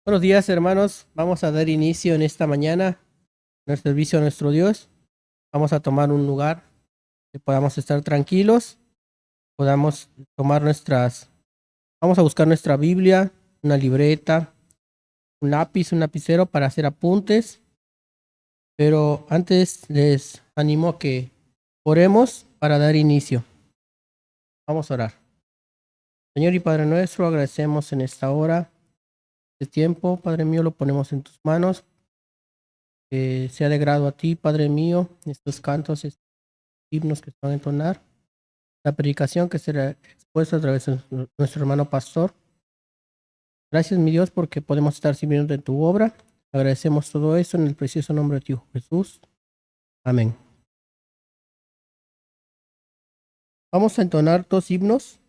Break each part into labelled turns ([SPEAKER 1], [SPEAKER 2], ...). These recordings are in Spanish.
[SPEAKER 1] Buenos días, hermanos. Vamos a dar inicio en esta mañana en el servicio a nuestro Dios. Vamos a tomar un lugar que podamos estar tranquilos, podamos tomar vamos a buscar nuestra Biblia, una libreta, un lápiz, un lapicero para hacer apuntes. Pero antes les animo a que oremos para dar inicio. Vamos a orar. Señor y Padre nuestro, agradecemos en esta hora, este tiempo, Padre mío, lo ponemos en tus manos. Que sea de grado a ti, Padre mío, estos cantos, estos himnos que se van a entonar, la predicación que será expuesta a través de nuestro hermano pastor. Gracias, mi Dios, porque podemos estar sirviendo de tu obra. Agradecemos todo esto en el precioso nombre de tu Hijo Jesús. Amén. Vamos a entonar dos himnos.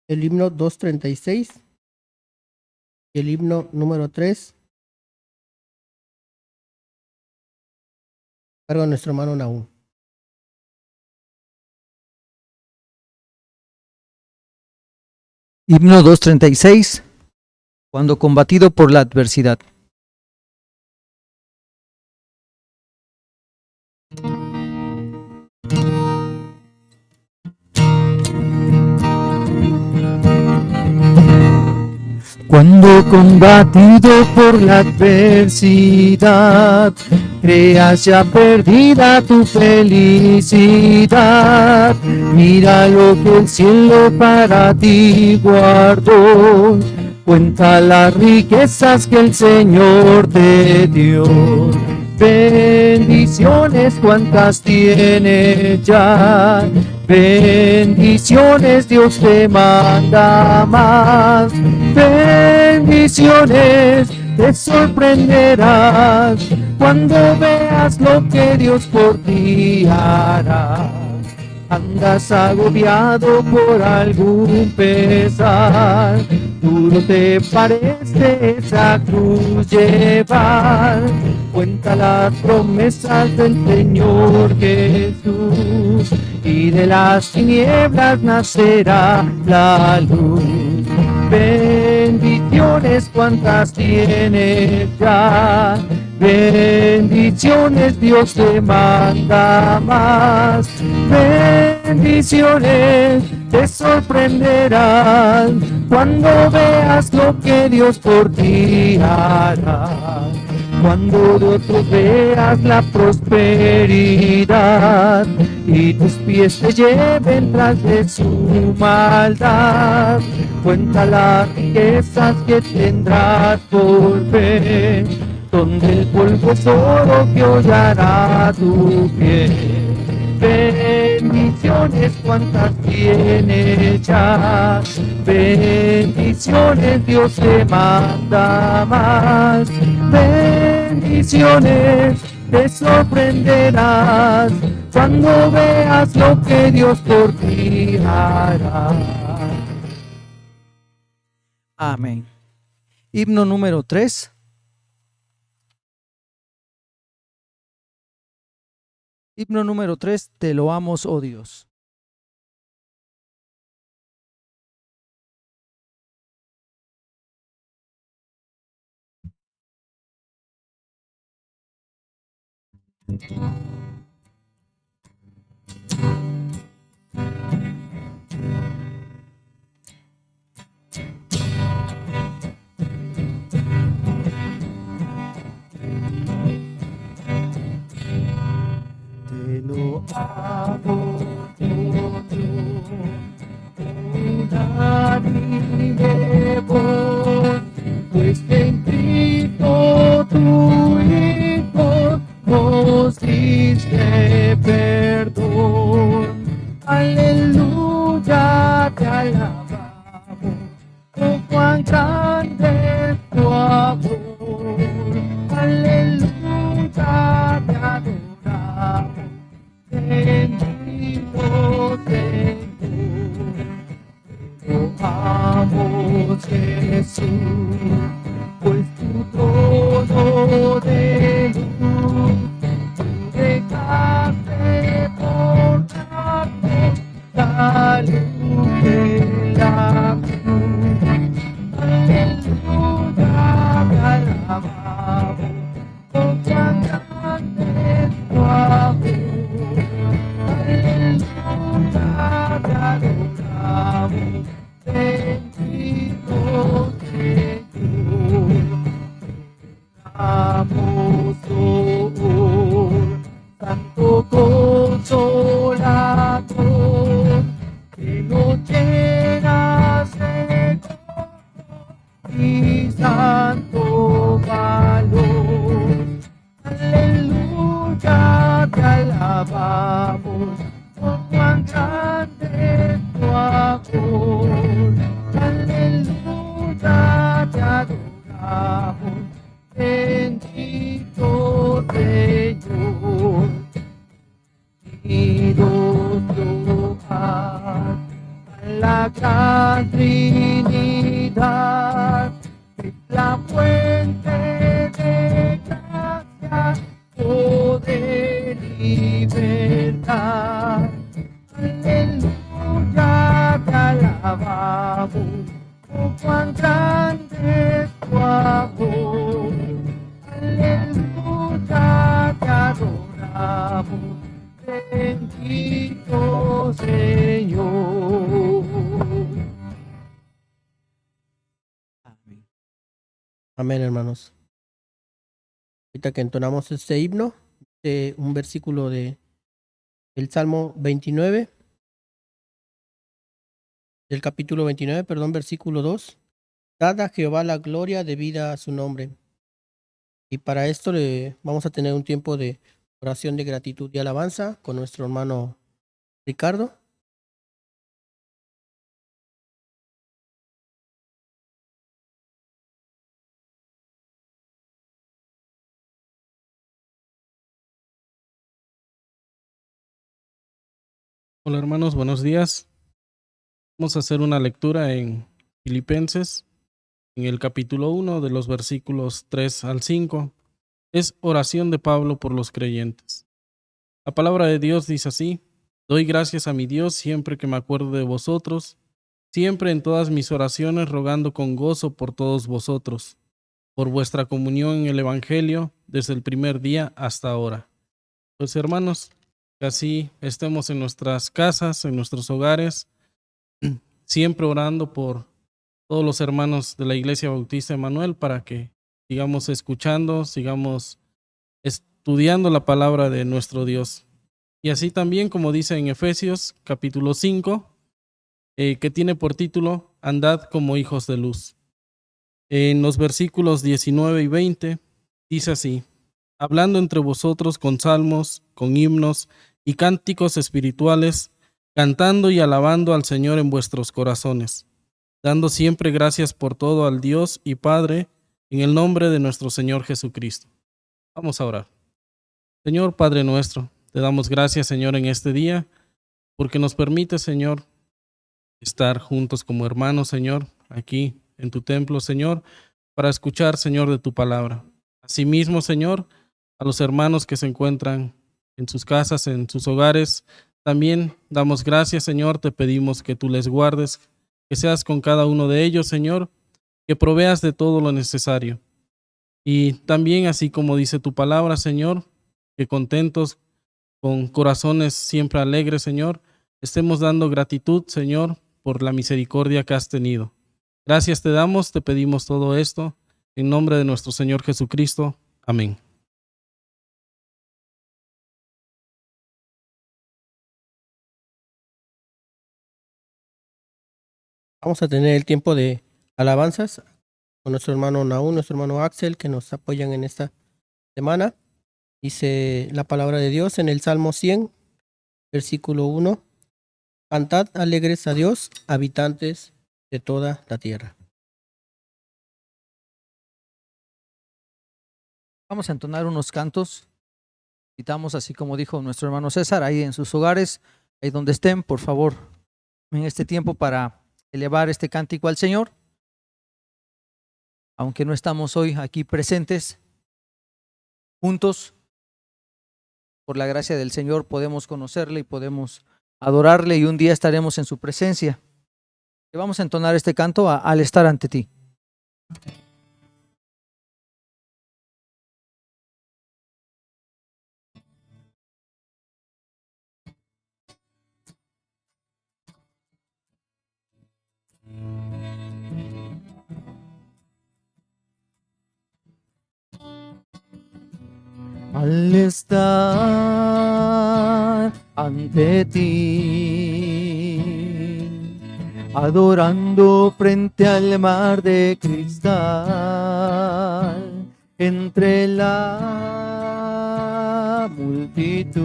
[SPEAKER 1] El himno 236 y el himno número 3. Cargo a nuestro hermano Nahum.
[SPEAKER 2] Himno 236. Cuando combatido por la adversidad. Cuando combatido por la adversidad, creas ya perdida tu felicidad. Mira lo que el cielo para ti guardó. Cuenta las riquezas que el Señor te dio. Bendiciones cuantas tienes ya. Bendiciones Dios te manda más. Bendiciones te sorprenderás cuando veas lo que Dios por ti hará. Andas agobiado por algún pesar, duro te parece esa cruz llevar. Cuenta las promesas del Señor Jesús y de las tinieblas nacerá la luz. Bendiciones cuantas tienes ya, bendiciones Dios te manda más. Bendiciones te sorprenderán cuando veas lo que Dios por ti hará. Cuando de otros veas la prosperidad y tus pies te lleven tras de su maldad. Cuenta las riquezas que tendrás por fe, donde el polvo es oro que hollará tu pie. Bendiciones cuantas tienes ya, bendiciones Dios te manda más. Bendiciones te sorprenderás cuando veas lo que Dios por ti hará. Amén. Himno número 3. Himno número 3, te loamos, oh Dios. Te lo amo, oh Dios, unánime voz, pues en Cristo tu Hijo nos diste perdón. Aleluya, te alabamos, oh cuán grande es tu amor. Aleluya, te adoramos. Bendito Señor, te amamos Jesús, pues tu trono de luz tú dejaste por darnos la luz de la cruz. Aleluya. la gran Trinidad, es la fuente de gracia, poder y verdad. Aleluya, te alabamos, oh cuán grande es tu amor. Aleluya, te adoramos, bendito Señor. Amén.
[SPEAKER 1] Amén, hermanos. Ahorita que entonamos este himno, un versículo del Salmo 29, del capítulo 29, perdón, versículo 2. Dad a Jehová la gloria debida a su nombre. Y para esto vamos a tener un tiempo de oración de gratitud y alabanza con nuestro hermano Ricardo.
[SPEAKER 3] Hola hermanos, buenos días. Vamos a hacer una lectura en Filipenses, en el capítulo 1 de los versículos 3 al 5. Es oración de Pablo por los creyentes. La palabra de Dios dice así: doy gracias a mi Dios siempre que me acuerdo de vosotros, siempre en todas mis oraciones rogando con gozo por todos vosotros, por vuestra comunión en el Evangelio desde el primer día hasta ahora. Pues hermanos, que así estemos en nuestras casas, en nuestros hogares, siempre orando por todos los hermanos de la Iglesia Bautista Emanuel para que sigamos escuchando, sigamos estudiando la palabra de nuestro Dios. Y así también, como dice en Efesios capítulo 5, que tiene por título Andad como hijos de luz. En los versículos 19 y 20 dice así: hablando entre vosotros con salmos, con himnos y cánticos espirituales, cantando y alabando al Señor en vuestros corazones, dando siempre gracias por todo al Dios y Padre, en el nombre de nuestro Señor Jesucristo. Vamos a orar. Señor Padre nuestro, te damos gracias, Señor, en este día, porque nos permite, Señor, estar juntos como hermanos, Señor, aquí en tu templo, Señor, para escuchar, Señor, de tu palabra. Asimismo, Señor, a los hermanos que se encuentran en sus casas, en sus hogares, también damos gracias, Señor, te pedimos que tú les guardes, que seas con cada uno de ellos, Señor, que proveas de todo lo necesario. Y también, así como dice tu palabra, Señor, que contentos, con corazones siempre alegres, Señor, estemos dando gratitud, Señor, por la misericordia que has tenido. Gracias te damos, te pedimos todo esto, en nombre de nuestro Señor Jesucristo. Amén.
[SPEAKER 1] Vamos a tener el tiempo de alabanzas con nuestro hermano Naúm, nuestro hermano Axel, que nos apoyan en esta semana. Dice la palabra de Dios en el Salmo 100, versículo 1. Cantad alegres a Dios, habitantes de toda la tierra.
[SPEAKER 2] Vamos a entonar unos cantos. Invitamos, así como dijo nuestro hermano César, ahí en sus hogares, ahí donde estén, por favor, en este tiempo para elevar este cántico al Señor. Aunque no estamos hoy aquí presentes, juntos, por la gracia del Señor podemos conocerle y podemos adorarle, y un día estaremos en su presencia. Y vamos a entonar este canto al estar ante ti. Al estar ante ti, adorando frente al mar de cristal, entre la multitud,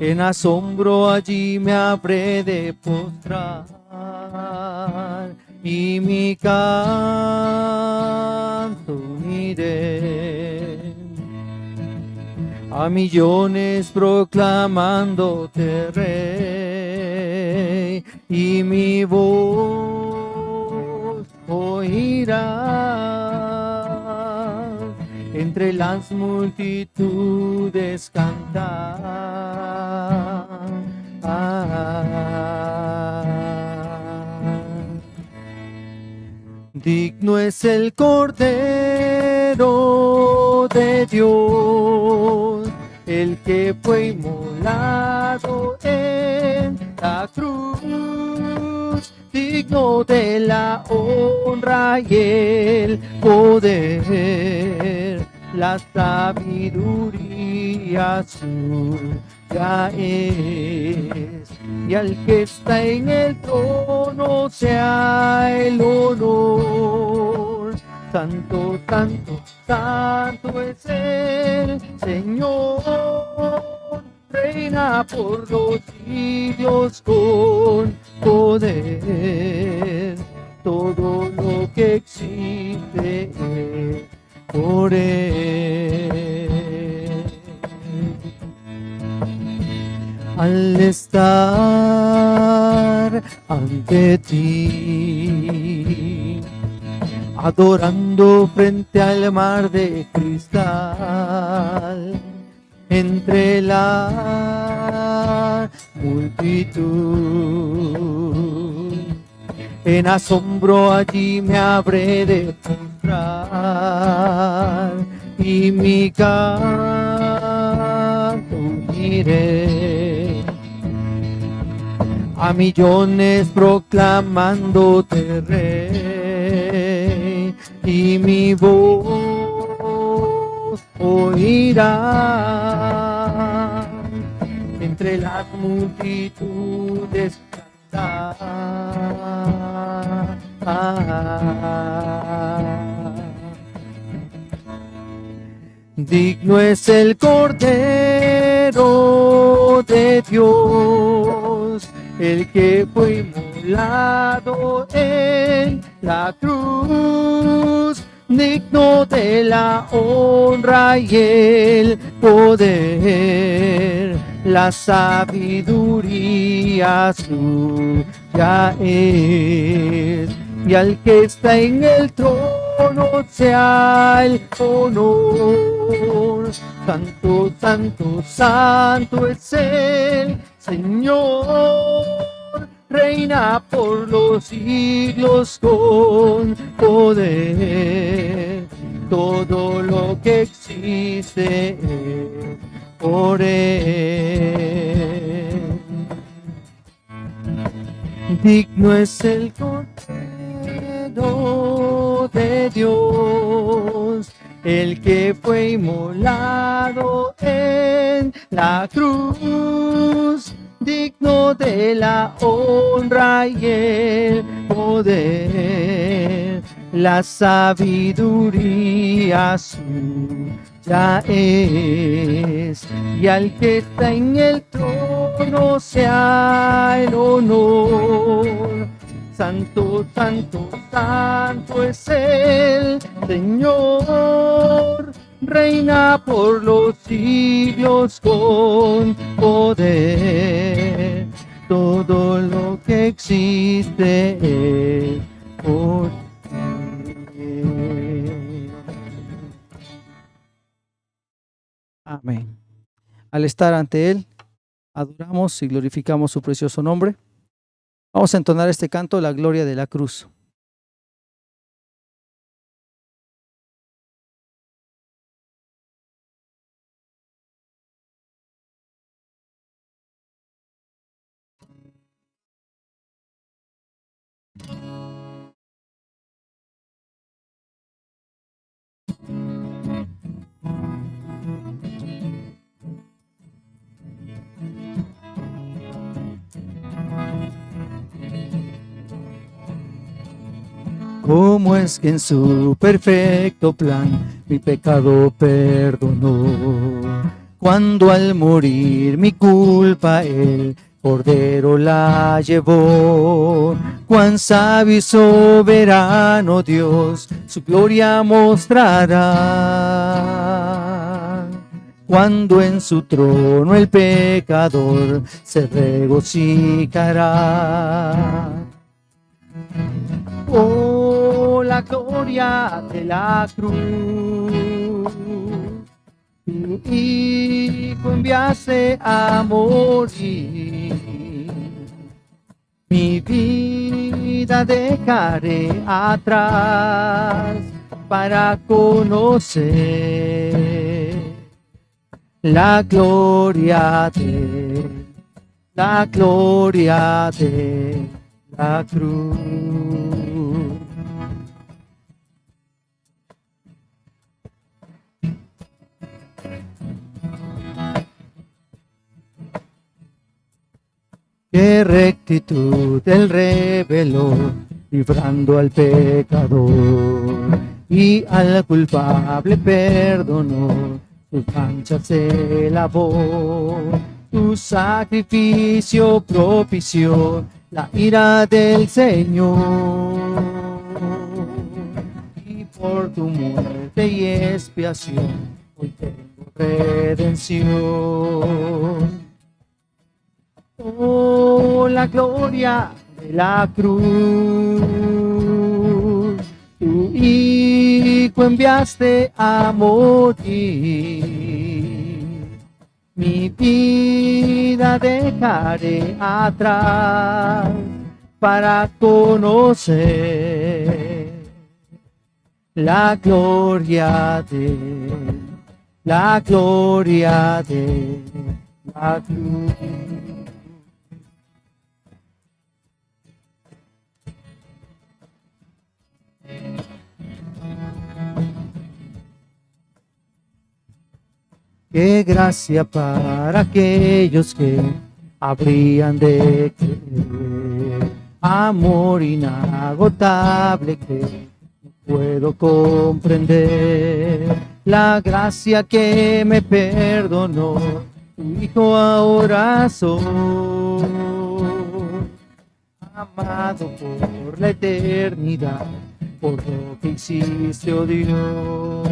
[SPEAKER 2] en asombro allí me habré de postrar, y mi canto uniré a millones proclamándote Rey. y mi voz oirás entre las multitudes cantar. Digno es el Cordero de Dios, el que fue inmolado en la cruz, digno de la honra y el poder, la sabiduría suya es, y al que está en el trono sea el honor. Santo, santo, santo es el Señor, reina por los siglos con poder. Todo lo que existe es por Él. Al estar ante ti, adorando frente al mar de cristal, entre la multitud, en asombro allí me habré de postrar y mi canto uniré a millones proclamándote Rey, y mi voz oirá entre las multitudes cantar. Digno es el Cordero de Dios, el que fue inmolado en la cruz, digno de la honra y el poder, la sabiduría suya es, y al que está en el trono sea el honor. Santo, santo, santo es el Señor, reina por los siglos con poder. Todo lo que existe es por Él. Digno es el Cordero de Dios, el que fue inmolado en la cruz, digno de la honra y el poder, la sabiduría suya es, y al que está en el trono sea el honor. Santo, santo, santo es el Señor, reina por los siglos con poder. Todo lo que existe es por Él. Amén. Al estar ante Él, adoramos y glorificamos su precioso nombre. Vamos a entonar este canto, La Gloria de la Cruz. ¿Cómo es que en su perfecto plan mi pecado perdonó? Cuando al morir mi culpa el Cordero la llevó. Cuán sabio y soberano Dios su gloria mostrará. cuando en su trono el pecador se regocijará. Oh, la gloria de la cruz, tu Hijo enviaste a morir. Mi vida dejaré atrás para conocer la gloria de la cruz. Qué rectitud él reveló, librando al pecador, y al culpable perdonó, sus manchas se lavó. Tu sacrificio propició la ira del Señor, y por tu muerte y expiación hoy tengo redención. Oh, la gloria de la cruz, tu Hijo enviaste a morir. Mi vida dejaré atrás para conocer la gloria de la cruz. Qué gracia para aquellos que habrían de creer, amor inagotable que no puedo comprender, la gracia que me perdonó, tu Hijo ahora soy, amado por la eternidad, por lo que hiciste, oh Dios.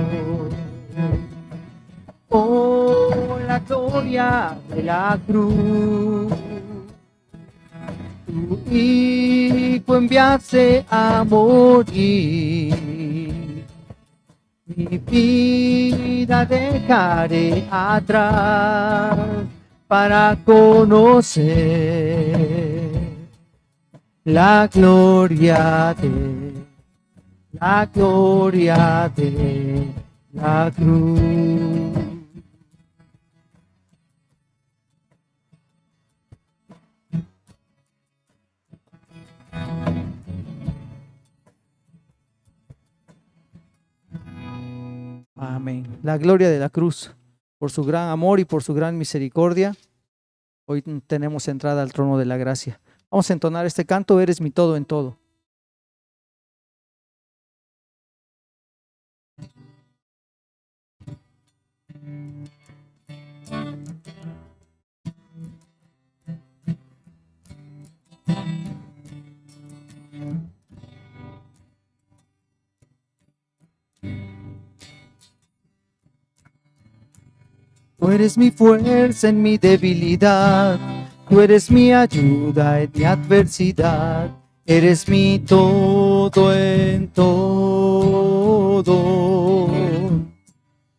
[SPEAKER 2] Oh, la gloria de la cruz, tu Hijo enviaste a morir. Mi vida dejaré atrás para conocer la gloria de la cruz. Amén. La gloria de la cruz, por su gran amor y por su gran misericordia, hoy tenemos entrada al trono de la gracia. Vamos a entonar este canto, eres mi todo en todo. Tú eres mi fuerza en mi debilidad, tú eres mi ayuda en mi adversidad, eres mi todo en todo.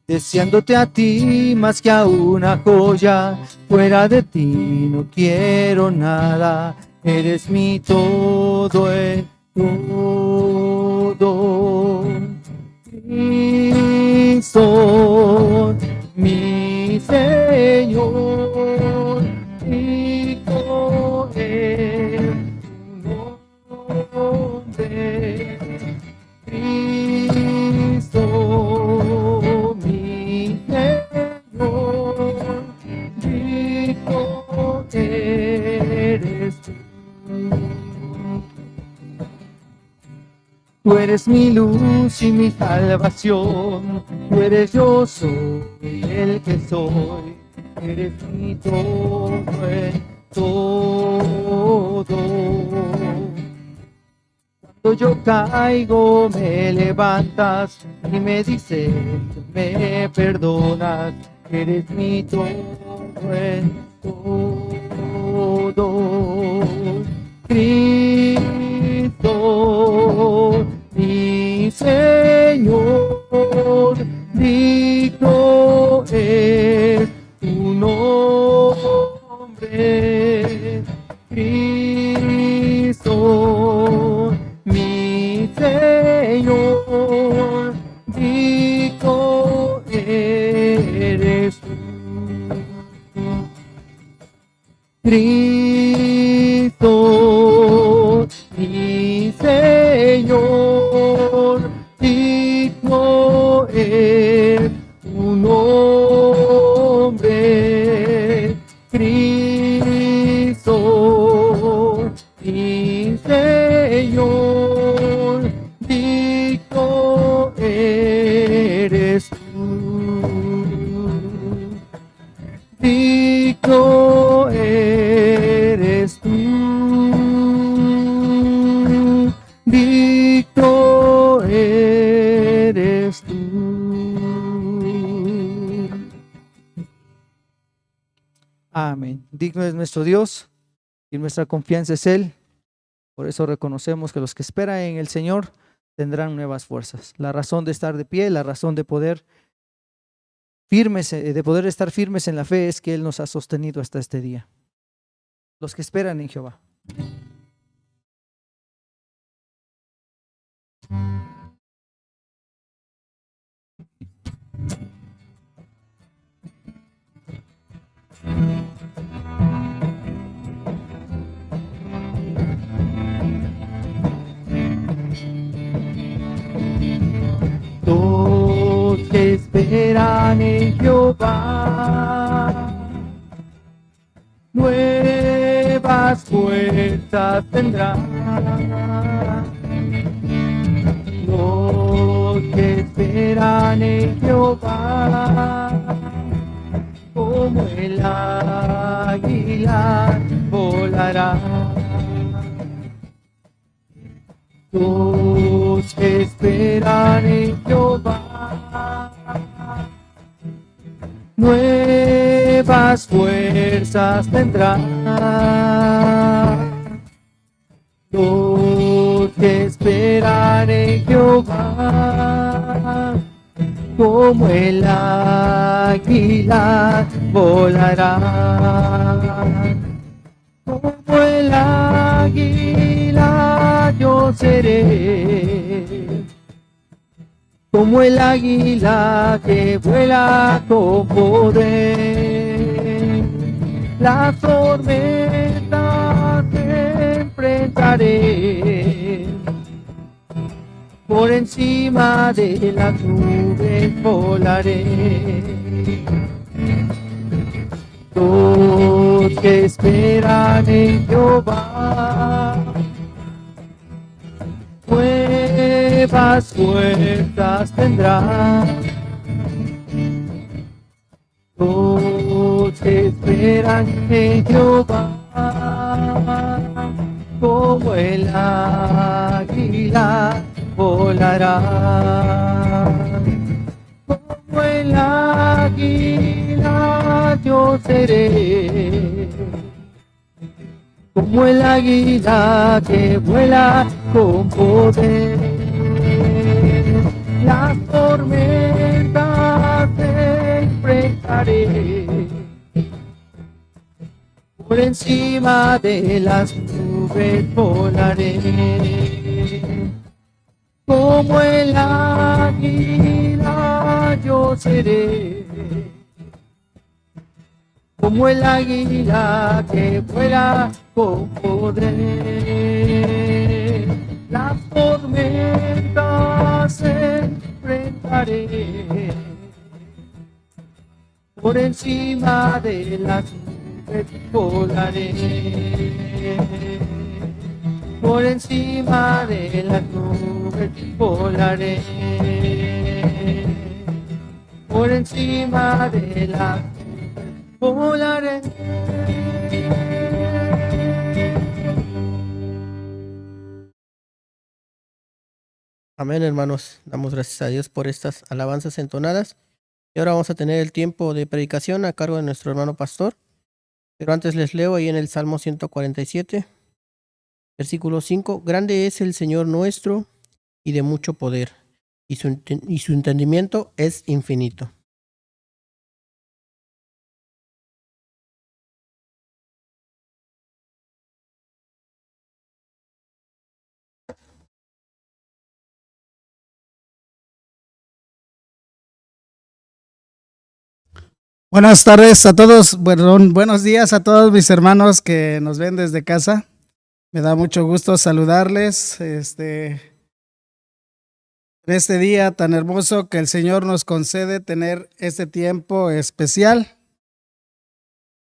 [SPEAKER 2] Deseándote a ti más que a una joya, fuera de ti no quiero nada, eres mi todo en todo. Cristo, mi Señor, Hijo es tu nombre. Cristo, mi Señor, Hijo eres tú. Tú eres mi luz y mi salvación, tú eres yo soy el que soy, eres mi todo en todo. Cuando yo caigo me levantas y me dices, me perdonas, eres mi todo en todo. Cristo, mi Señor, digno es tu nombre. Cristo, mi Señor, digno eres tú. Cristo, mi Señor, digno es tu nombre. Cristo, mi Señor, digno eres tú. Digno eres tú, digno eres tú. Amén. Digno es nuestro Dios y nuestra confianza es Él. Por eso reconocemos que los que esperan en el Señor tendrán nuevas fuerzas. La razón de estar de pie, la razón de poder estar firmes en la fe es que Él nos ha sostenido hasta este día. Los que esperan en Jehová. Los que esperan en Jehová, nuevas fuerzas tendrán. Los que esperan en Jehová, como el águila volarán. Los que esperan en Jehová, nuevas fuerzas tendrán. Los que esperan en Jehová, como el águila volarán. Como el águila yo seré, como el águila que vuela con poder. Las tormentas enfrentaré, por encima de las nubes volaré. Los que esperan en Jehová, nuevas fuerzas tendrán. Los que esperan en Jehová, como el águila volarán. Como el águila yo seré, como el águila que vuela con poder. Las tormentas enfrentaré, por encima de las nubes volaré. Como el águila yo seré, como el águila que vuela con poder. Las tormentas enfrentaré, por encima de las nubes volaré. Por encima de las nubes volaré. Por encima de las nubes volaré.
[SPEAKER 1] Amén, hermanos. Damos gracias a Dios por estas alabanzas entonadas. Y ahora vamos a tener el tiempo de predicación a cargo de nuestro hermano pastor. Pero antes les leo ahí en el Salmo 147, versículo 5. Grande es el Señor nuestro y de mucho poder, y su entendimiento es infinito.
[SPEAKER 4] Buenas tardes a todos, buenos días a todos mis hermanos que nos ven desde casa. Me da mucho gusto saludarles en este día tan hermoso que el Señor nos concede tener este tiempo especial.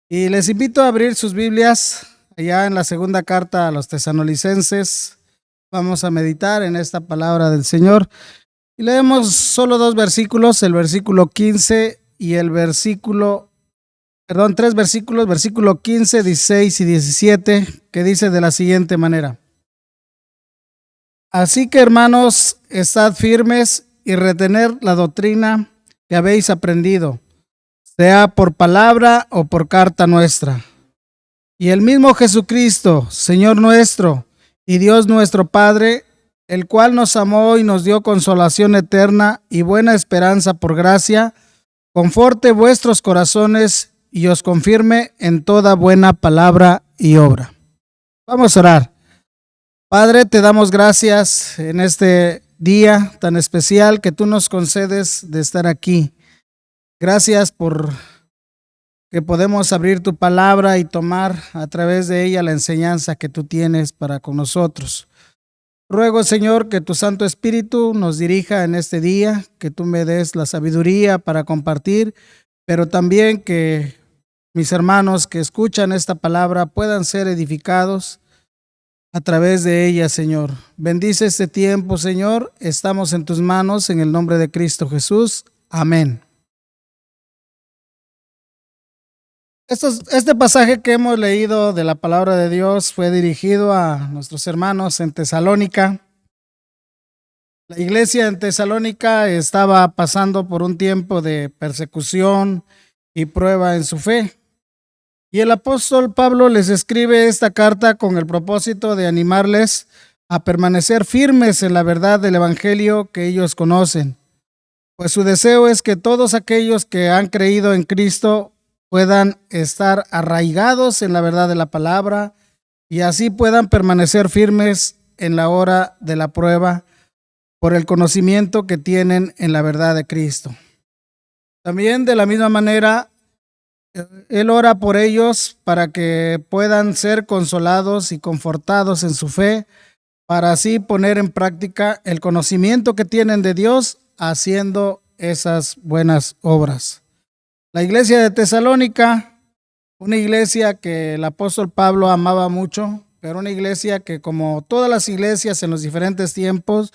[SPEAKER 4] Y les invito a abrir sus Biblias allá en la segunda carta a los Tesalonicenses. Vamos a meditar en esta palabra del Señor. Y leemos solo dos versículos, el versículo 15 y tres versículos, versículo 15, 16 y 17, que dice de la siguiente manera. Así que, hermanos, estad firmes y retener la doctrina que habéis aprendido, sea por palabra o por carta nuestra. Y el mismo Jesucristo, Señor nuestro y Dios nuestro Padre, el cual nos amó y nos dio consolación eterna y buena esperanza por gracia, conforte vuestros corazones y os confirme en toda buena palabra y obra. Vamos a orar. Padre, te damos gracias en este día tan especial que tú nos concedes de estar aquí. Gracias por que podemos abrir tu palabra y tomar a través de ella la enseñanza que tú tienes para con nosotros. Ruego, Señor, que tu Santo Espíritu nos dirija en este día, que tú me des la sabiduría para compartir, pero también que mis hermanos que escuchan esta palabra puedan ser edificados a través de ella, Señor. Bendice este tiempo, Señor. Estamos en tus manos, en el nombre de Cristo Jesús. Amén. Este pasaje que hemos leído de la palabra de Dios fue dirigido a nuestros hermanos en Tesalónica. La iglesia en Tesalónica estaba pasando por un tiempo de persecución y prueba en su fe. Y el apóstol Pablo les escribe esta carta con el propósito de animarles a permanecer firmes en la verdad del evangelio que ellos conocen. Pues su deseo es que todos aquellos que han creído en Cristo puedan estar arraigados en la verdad de la palabra y así puedan permanecer firmes en la hora de la prueba por el conocimiento que tienen en la verdad de Cristo. También de la misma manera, él ora por ellos para que puedan ser consolados y confortados en su fe, para así poner en práctica el conocimiento que tienen de Dios haciendo esas buenas obras. La iglesia de Tesalónica, una iglesia que el apóstol Pablo amaba mucho, pero una iglesia que, como todas las iglesias en los diferentes tiempos,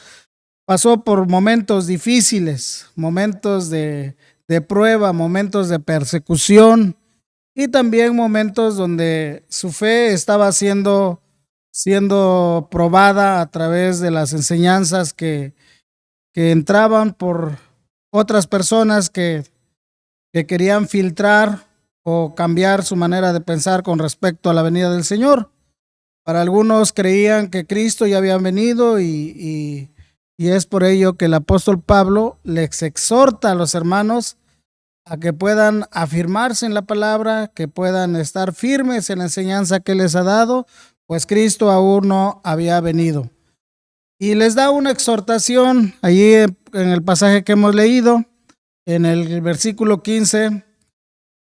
[SPEAKER 4] pasó por momentos difíciles, momentos de prueba, momentos de persecución y también momentos donde su fe estaba siendo probada a través de las enseñanzas que entraban por otras personas que querían filtrar o cambiar su manera de pensar con respecto a la venida del Señor. Para algunos creían que Cristo ya había venido y es por ello que el apóstol Pablo les exhorta a los hermanos a que puedan afirmarse en la palabra, que puedan estar firmes en la enseñanza que les ha dado, pues Cristo aún no había venido. Y les da una exhortación allí en el pasaje que hemos leído, en el versículo 15,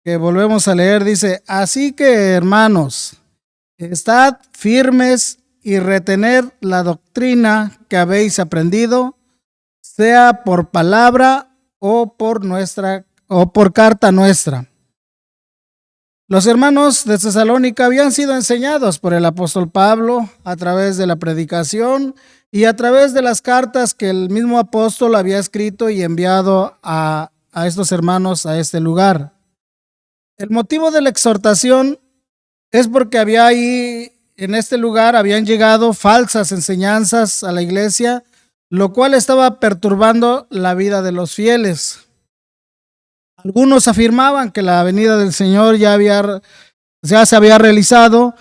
[SPEAKER 4] que volvemos a leer, dice: así que, hermanos, estad firmes y retener la doctrina que habéis aprendido, sea por palabra o por carta nuestra. Los hermanos de Tesalónica habían sido enseñados por el apóstol Pablo a través de la predicación y a través de las cartas que el mismo apóstol había escrito y enviado a estos hermanos a este lugar. El motivo de la exhortación es porque había ahí, en este lugar, habían llegado falsas enseñanzas a la iglesia, lo cual estaba perturbando la vida de los fieles. Algunos afirmaban que la venida del Señor ya se había realizado,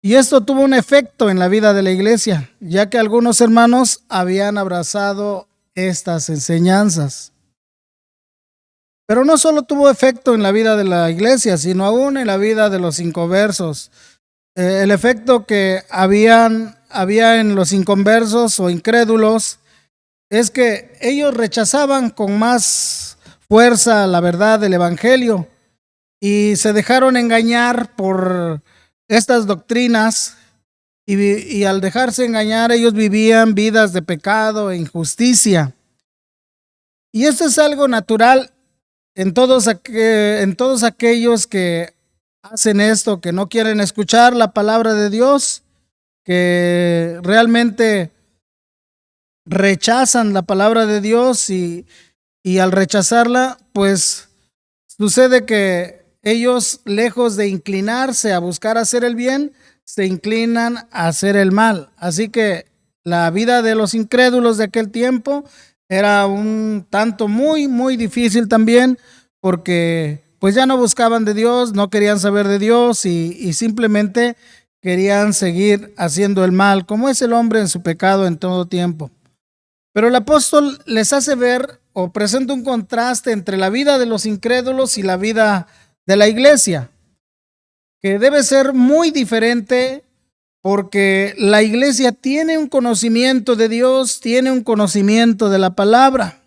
[SPEAKER 4] y esto tuvo un efecto en la vida de la iglesia, ya que algunos hermanos habían abrazado estas enseñanzas. Pero no solo tuvo efecto en la vida de la iglesia, sino aún en la vida de los inconversos. El efecto que había en los inconversos o incrédulos es que ellos rechazaban con más fuerza la verdad del evangelio y se dejaron engañar por estas doctrinas, y al dejarse engañar ellos vivían vidas de pecado e injusticia. Y esto es algo natural en todos aquellos que hacen esto, que no quieren escuchar la palabra de Dios, que realmente rechazan la palabra de Dios, y al rechazarla, pues sucede que ellos, lejos de inclinarse a buscar hacer el bien, se inclinan a hacer el mal. Así que la vida de los incrédulos de aquel tiempo era un tanto muy, muy difícil también, porque pues ya no buscaban de Dios, no querían saber de Dios, y simplemente querían seguir haciendo el mal, como es el hombre en su pecado en todo tiempo. Pero el apóstol les hace ver o presenta un contraste entre la vida de los incrédulos y la vida de la iglesia, que debe ser muy diferente, porque la iglesia tiene un conocimiento de Dios, tiene un conocimiento de la palabra.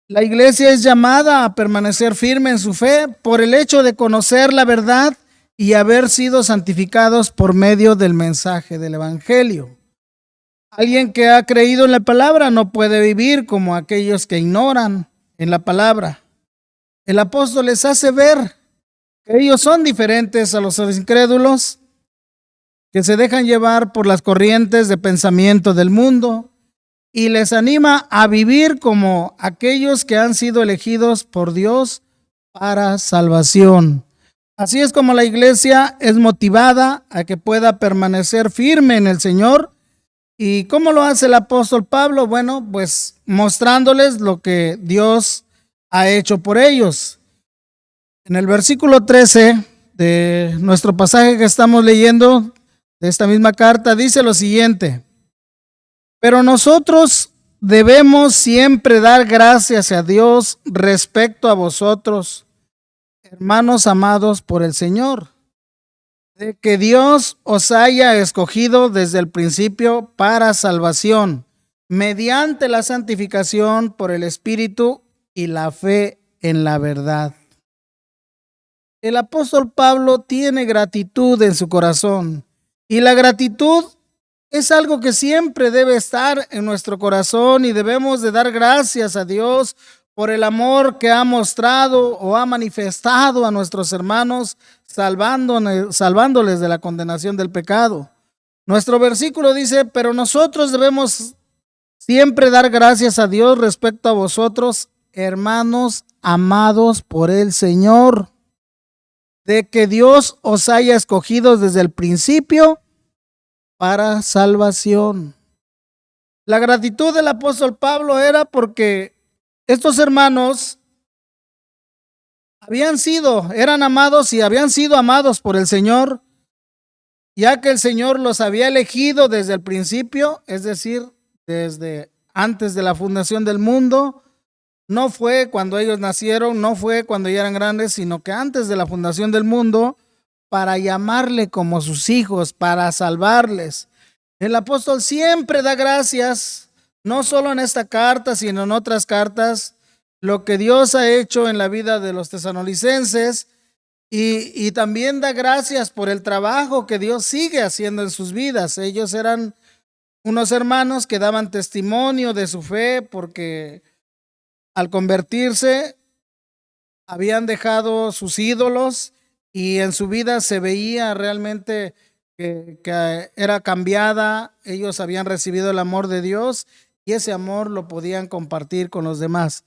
[SPEAKER 4] La iglesia es llamada a permanecer firme en su fe por el hecho de conocer la verdad y haber sido santificados por medio del mensaje del evangelio. Alguien que ha creído en la palabra no puede vivir como aquellos que ignoran en la palabra. El apóstol les hace ver que ellos son diferentes a los incrédulos, que se dejan llevar por las corrientes de pensamiento del mundo, y les anima a vivir como aquellos que han sido elegidos por Dios para salvación. Así es como la iglesia es motivada a que pueda permanecer firme en el Señor. ¿Y cómo lo hace el apóstol Pablo? Bueno, pues mostrándoles lo que Dios ha hecho por ellos. En el versículo 13 de nuestro pasaje que estamos leyendo, de esta misma carta, dice lo siguiente: pero nosotros debemos siempre dar gracias a Dios respecto a vosotros, hermanos amados por el Señor, de que Dios os haya escogido desde el principio para salvación, mediante la santificación por el Espíritu y la fe en la verdad. El apóstol Pablo tiene gratitud en su corazón, y la gratitud es algo que siempre debe estar en nuestro corazón, y debemos de dar gracias a Dios por el amor que ha mostrado o ha manifestado a nuestros hermanos, salvándoles de la condenación del pecado. Nuestro versículo dice: pero nosotros debemos siempre dar gracias a Dios respecto a vosotros, hermanos amados por el Señor, de que Dios os haya escogido desde el principio para salvación. La gratitud del apóstol Pablo era porque estos hermanos eran amados y habían sido amados por el Señor, ya que el Señor los había elegido desde el principio, es decir, desde antes de la fundación del mundo. No fue cuando ellos nacieron, no fue cuando ya eran grandes, sino que antes de la fundación del mundo, para llamarle como sus hijos, para salvarles. El apóstol siempre da gracias, no solo en esta carta, sino en otras cartas, lo que Dios ha hecho en la vida de los tesalonicenses, y también da gracias por el trabajo que Dios sigue haciendo en sus vidas. Ellos eran unos hermanos que daban testimonio de su fe, porque al convertirse habían dejado sus ídolos, y en su vida se veía realmente que era cambiada. Ellos habían recibido el amor de Dios, y ese amor lo podían compartir con los demás.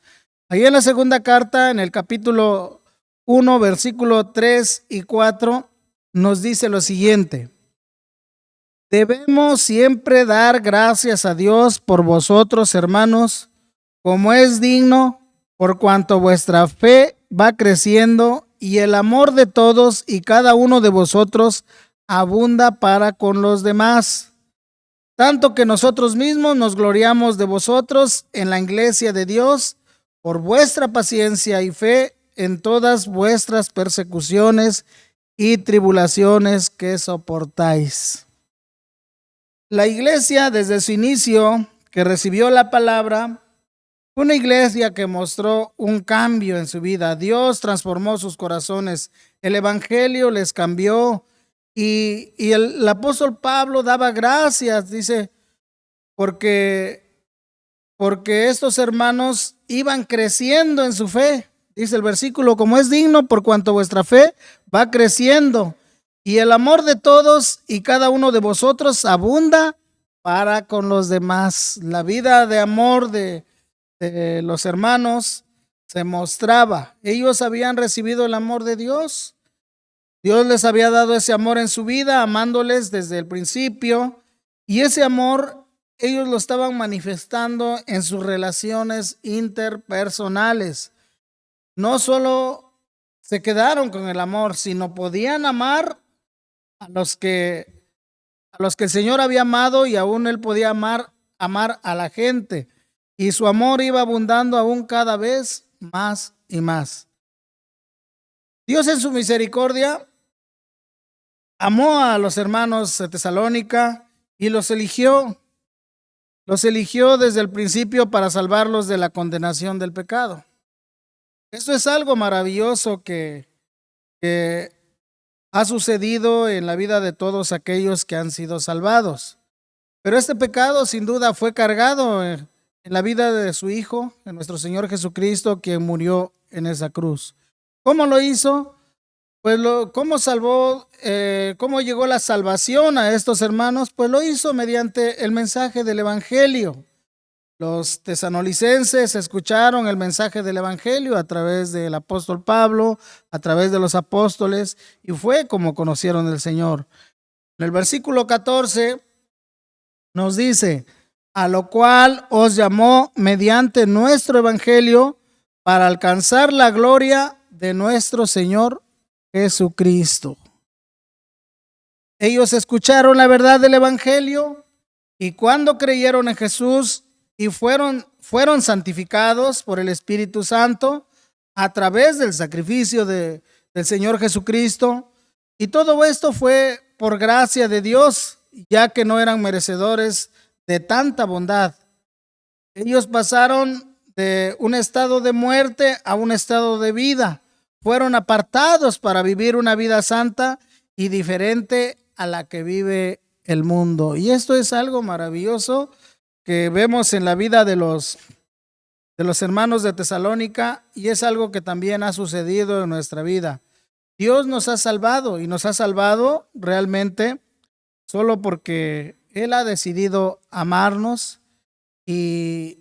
[SPEAKER 4] Ahí en la segunda carta, en el capítulo 1, versículo 3 y 4, nos dice lo siguiente: debemos siempre dar gracias a Dios por vosotros, hermanos, como es digno, por cuanto vuestra fe va creciendo y el amor de todos y cada uno de vosotros abunda para con los demás. Tanto que nosotros mismos nos gloriamos de vosotros en la iglesia de Dios por vuestra paciencia y fe en todas vuestras persecuciones y tribulaciones que soportáis. La iglesia, desde su inicio, que recibió la palabra, fue una iglesia que mostró un cambio en su vida. Dios transformó sus corazones. El evangelio les cambió. Y el apóstol Pablo daba gracias, dice, porque estos hermanos iban creciendo en su fe. Dice el versículo, como es digno por cuanto vuestra fe va creciendo y el amor de todos y cada uno de vosotros abunda para con los demás. La vida de amor de los hermanos se mostraba. Ellos habían recibido el amor de Dios. Dios les había dado ese amor en su vida, amándoles desde el principio, y ese amor ellos lo estaban manifestando en sus relaciones interpersonales. No solo se quedaron con el amor, sino podían amar a los que el Señor había amado, y aún Él podía amar a la gente, y su amor iba abundando aún cada vez más y más. Dios en su misericordia amó a los hermanos de Tesalónica y los eligió desde el principio para salvarlos de la condenación del pecado. Esto es algo maravilloso que ha sucedido en la vida de todos aquellos que han sido salvados. Pero este pecado sin duda fue cargado en la vida de su Hijo, de nuestro Señor Jesucristo, quien murió en esa cruz. ¿Cómo lo hizo? Pues ¿cómo llegó la salvación a estos hermanos? Pues lo hizo mediante el mensaje del Evangelio. Los tesalonicenses escucharon el mensaje del Evangelio a través del apóstol Pablo, a través de los apóstoles, y fue como conocieron al Señor. En el versículo 14 nos dice, a lo cual os llamó mediante nuestro Evangelio para alcanzar la gloria de nuestro Señor Jesucristo. Ellos escucharon la verdad del Evangelio y cuando creyeron en Jesús y fueron santificados por el Espíritu Santo a través del sacrificio del Señor Jesucristo, y todo esto fue por gracia de Dios, ya que no eran merecedores de tanta bondad. Ellos pasaron de un estado de muerte a un estado de vida. Fueron apartados para vivir una vida santa y diferente a la que vive el mundo. Y esto es algo maravilloso que vemos en la vida de los hermanos de Tesalónica, y es algo que también ha sucedido en nuestra vida. Dios nos ha salvado, y nos ha salvado realmente solo porque Él ha decidido amarnos y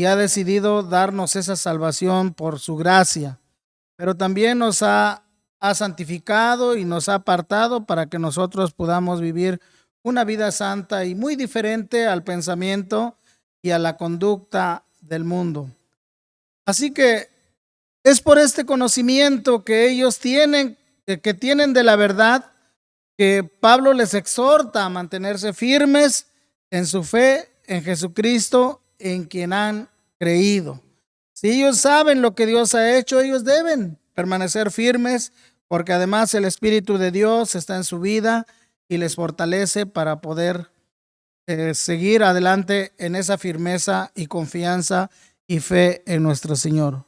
[SPEAKER 4] ha decidido darnos esa salvación por su gracia. Pero también nos ha santificado y nos ha apartado para que nosotros podamos vivir una vida santa y muy diferente al pensamiento y a la conducta del mundo. Así que es por este conocimiento que ellos tienen de la verdad, que Pablo les exhorta a mantenerse firmes en su fe en Jesucristo, en quien han creído. Si ellos saben lo que Dios ha hecho, ellos deben permanecer firmes, porque además el Espíritu de Dios está en su vida y les fortalece para poder seguir adelante en esa firmeza y confianza y fe en nuestro Señor.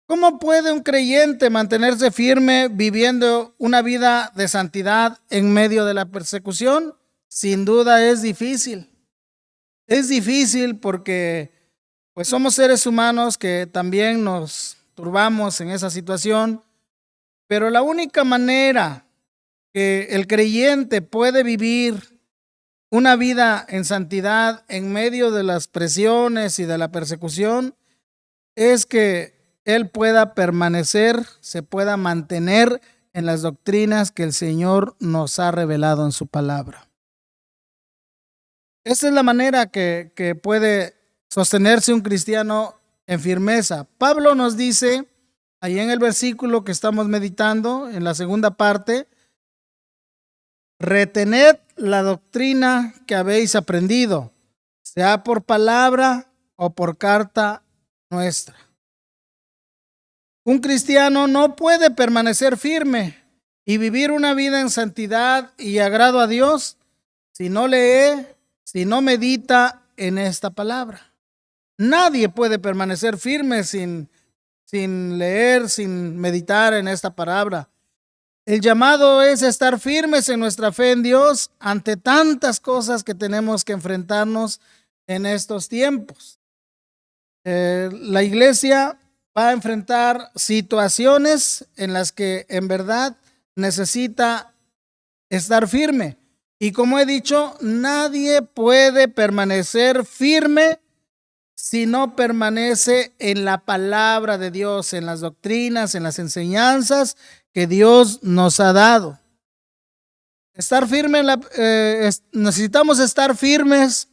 [SPEAKER 4] ¿Cómo puede un creyente mantenerse firme viviendo una vida de santidad en medio de la persecución? Sin duda es difícil. Es difícil porque pues somos seres humanos que también nos turbamos en esa situación, pero la única manera que el creyente puede vivir una vida en santidad en medio de las presiones y de la persecución es que él pueda permanecer, se pueda mantener en las doctrinas que el Señor nos ha revelado en su palabra. Esa es la manera que puede sostenerse un cristiano en firmeza. Pablo nos dice, ahí en el versículo que estamos meditando, en la segunda parte, retened la doctrina que habéis aprendido, sea por palabra o por carta nuestra. Un cristiano no puede permanecer firme y vivir una vida en santidad y agrado a Dios si no lee, si no medita en esta palabra. Nadie puede permanecer firme sin leer, sin meditar en esta palabra. El llamado es estar firmes en nuestra fe en Dios ante tantas cosas que tenemos que enfrentarnos en estos tiempos. La iglesia va a enfrentar situaciones en las que en verdad necesita estar firme. Y como he dicho, nadie puede permanecer firme si no permanece en la palabra de Dios, en las doctrinas, en las enseñanzas que Dios nos ha dado. Estar firme necesitamos estar firmes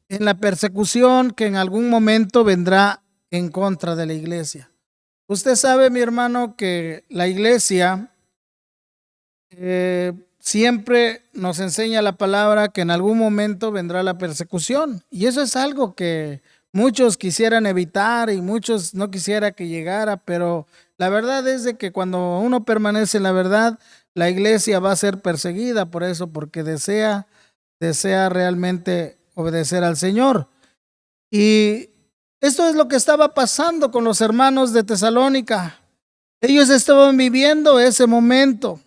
[SPEAKER 4] en la persecución que en algún momento vendrá en contra de la iglesia. Usted sabe, mi hermano, que la iglesia siempre nos enseña la palabra que en algún momento vendrá la persecución. Y eso es algo que muchos quisieran evitar y muchos no quisiera que llegara, pero la verdad es de que cuando uno permanece en la verdad, la iglesia va a ser perseguida por eso, porque desea realmente obedecer al Señor. Y esto es lo que estaba pasando con los hermanos de Tesalónica. Ellos estaban viviendo ese momento.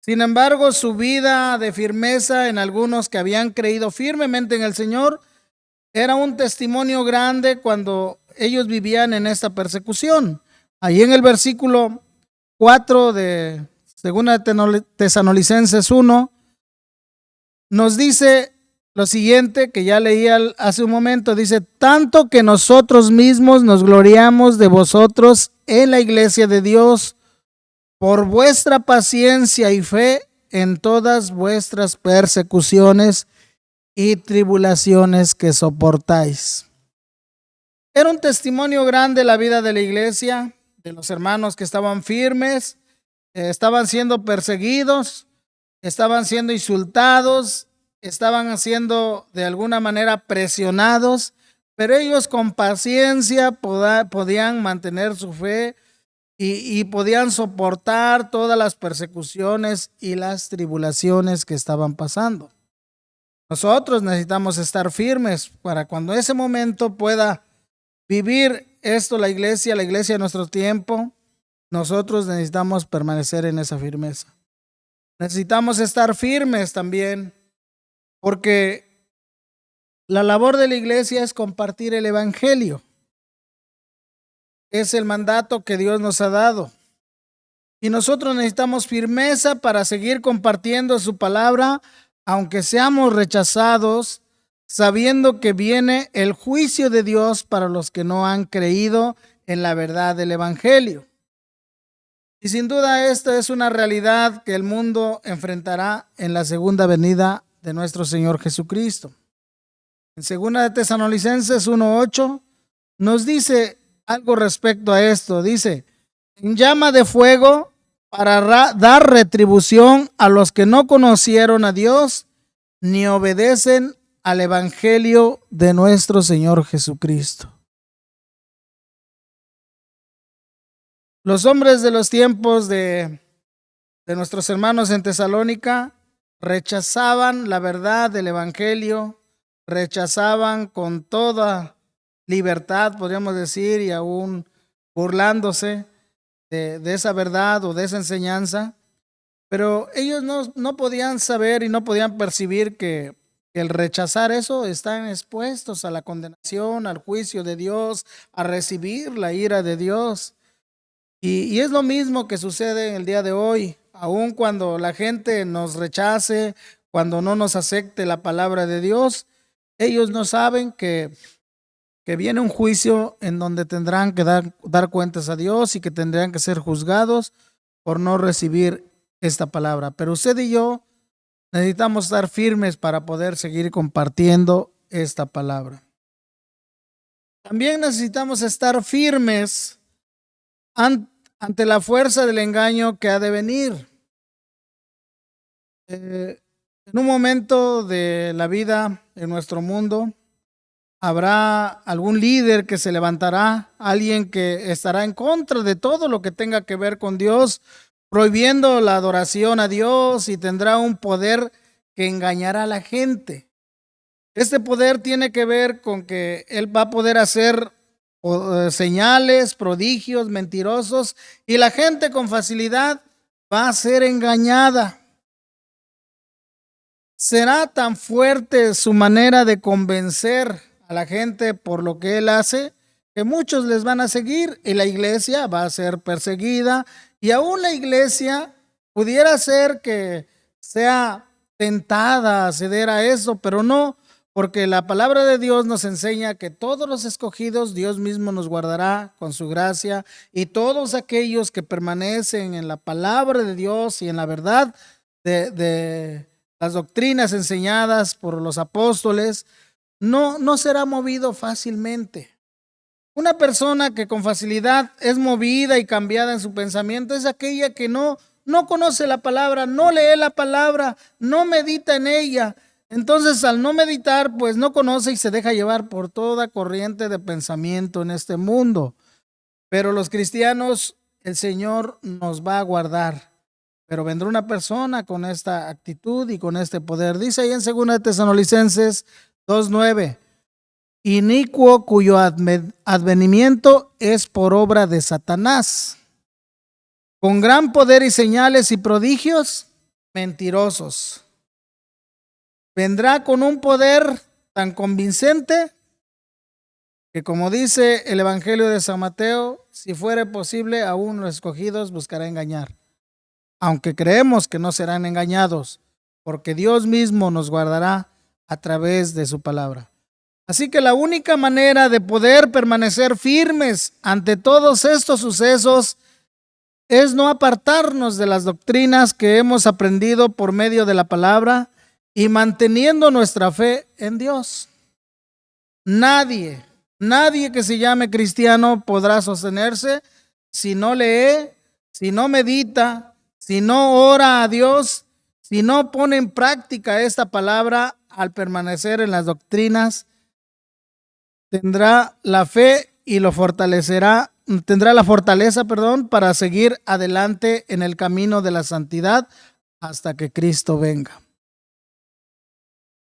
[SPEAKER 4] Sin embargo, su vida de firmeza en algunos que habían creído firmemente en el Señor era un testimonio grande cuando ellos vivían en esta persecución. Ahí en el versículo 4 de 2 Tesalonicenses 1 nos dice lo siguiente, que ya leía hace un momento, dice: tanto que nosotros mismos nos gloriamos de vosotros en la iglesia de Dios por vuestra paciencia y fe en todas vuestras persecuciones y tribulaciones que soportáis. Era un testimonio grande la vida de la iglesia, de los hermanos que estaban firmes, estaban siendo perseguidos, estaban siendo insultados, estaban siendo de alguna manera presionados, pero ellos con paciencia podían mantener su fe y podían soportar todas las persecuciones y las tribulaciones que estaban pasando. Nosotros necesitamos estar firmes para cuando ese momento pueda vivir esto la iglesia de nuestro tiempo. Nosotros necesitamos permanecer en esa firmeza. Necesitamos estar firmes también, porque la labor de la iglesia es compartir el evangelio. Es el mandato que Dios nos ha dado. Y nosotros necesitamos firmeza para seguir compartiendo su palabra, aunque seamos rechazados, sabiendo que viene el juicio de Dios para los que no han creído en la verdad del evangelio. Y sin duda esta es una realidad que el mundo enfrentará en la segunda venida de nuestro Señor Jesucristo. En 2 Tesalonicenses 1:8 nos dice algo respecto a esto. Dice: en llama de fuego para dar retribución a los que no conocieron a Dios ni obedecen al evangelio de nuestro Señor Jesucristo. Los hombres de los tiempos de nuestros hermanos en Tesalónica rechazaban la verdad del evangelio, rechazaban con toda libertad, podríamos decir, y aún burlándose de esa verdad o de esa enseñanza, pero ellos no podían saber y no podían percibir que el rechazar eso están expuestos a la condenación, al juicio de Dios, a recibir la ira de Dios. Y es lo mismo que sucede en el día de hoy, aun cuando la gente nos rechace, cuando no nos acepte la palabra de Dios, ellos no saben que viene un juicio en donde tendrán que dar cuentas a Dios y que tendrán que ser juzgados por no recibir esta palabra. Pero usted y yo necesitamos estar firmes para poder seguir compartiendo esta palabra. También necesitamos estar firmes ante la fuerza del engaño que ha de venir. En un momento de la vida en nuestro mundo, habrá algún líder que se levantará, alguien que estará en contra de todo lo que tenga que ver con Dios, prohibiendo la adoración a Dios, y tendrá un poder que engañará a la gente. Este poder tiene que ver con que él va a poder hacer señales, prodigios, mentirosos, y la gente con facilidad va a ser engañada. Será tan fuerte su manera de convencer a la gente por lo que él hace, que muchos les van a seguir y la iglesia va a ser perseguida, y aún la iglesia pudiera ser que sea tentada a ceder a eso, pero no, porque la palabra de Dios nos enseña que todos los escogidos Dios mismo nos guardará con su gracia, y todos aquellos que permanecen en la palabra de Dios y en la verdad de las doctrinas enseñadas por los apóstoles, no será movido fácilmente. Una persona que con facilidad es movida y cambiada en su pensamiento es aquella que no conoce la palabra, no lee la palabra, no medita en ella. Entonces, al no meditar, pues no conoce y se deja llevar por toda corriente de pensamiento en este mundo. Pero los cristianos, el Señor nos va a guardar. Pero vendrá una persona con esta actitud y con este poder. Dice ahí en 2 Tesalonicenses 2:9, inicuo cuyo advenimiento es por obra de Satanás, con gran poder y señales y prodigios mentirosos. Vendrá con un poder tan convincente que, como dice el Evangelio de San Mateo, si fuere posible, aún los escogidos buscará engañar. Aunque creemos que no serán engañados, porque Dios mismo nos guardará a través de su palabra. Así que la única manera de poder permanecer firmes ante todos estos sucesos es no apartarnos de las doctrinas que hemos aprendido por medio de la palabra y manteniendo nuestra fe en Dios. Nadie que se llame cristiano podrá sostenerse si no lee, si no medita, si no ora a Dios, si no pone en práctica esta palabra al permanecer en las doctrinas. Tendrá la fe y lo fortalecerá, tendrá la fortaleza, para seguir adelante en el camino de la santidad hasta que Cristo venga.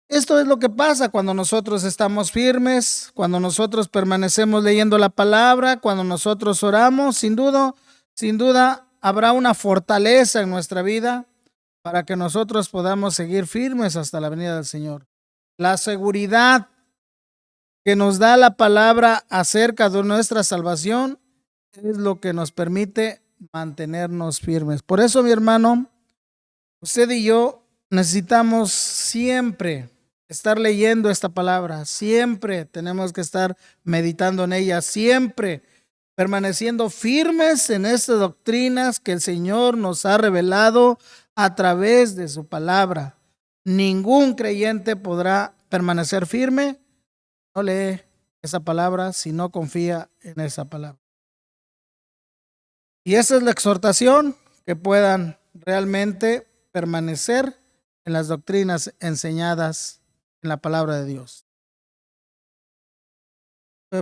[SPEAKER 4] Esto es lo que pasa cuando nosotros estamos firmes, cuando nosotros permanecemos leyendo la palabra, cuando nosotros oramos. Sin duda habrá una fortaleza en nuestra vida para que nosotros podamos seguir firmes hasta la venida del Señor. La seguridad que nos da la palabra acerca de nuestra salvación es lo que nos permite mantenernos firmes. Por eso, mi hermano, usted y yo necesitamos siempre estar leyendo esta palabra, siempre tenemos que estar meditando en ella, siempre permaneciendo firmes en estas doctrinas que el Señor nos ha revelado a través de su palabra. Ningún creyente podrá permanecer firme, no lee esa palabra si no confía en esa palabra. Y esa es la exhortación, que puedan realmente permanecer en las doctrinas enseñadas en la palabra de Dios.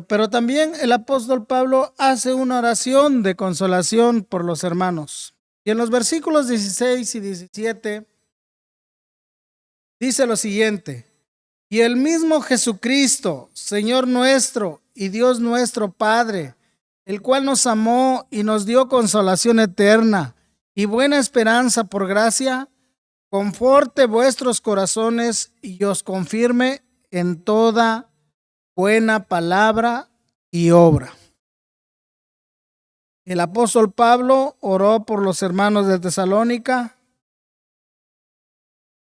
[SPEAKER 4] Pero también el apóstol Pablo hace una oración de consolación por los hermanos. Y en los versículos 16 y 17 dice lo siguiente: y el mismo Jesucristo, Señor nuestro y Dios nuestro Padre, el cual nos amó y nos dio consolación eterna y buena esperanza por gracia, conforte vuestros corazones y os confirme en toda buena palabra y obra. El apóstol Pablo oró por los hermanos de Tesalónica,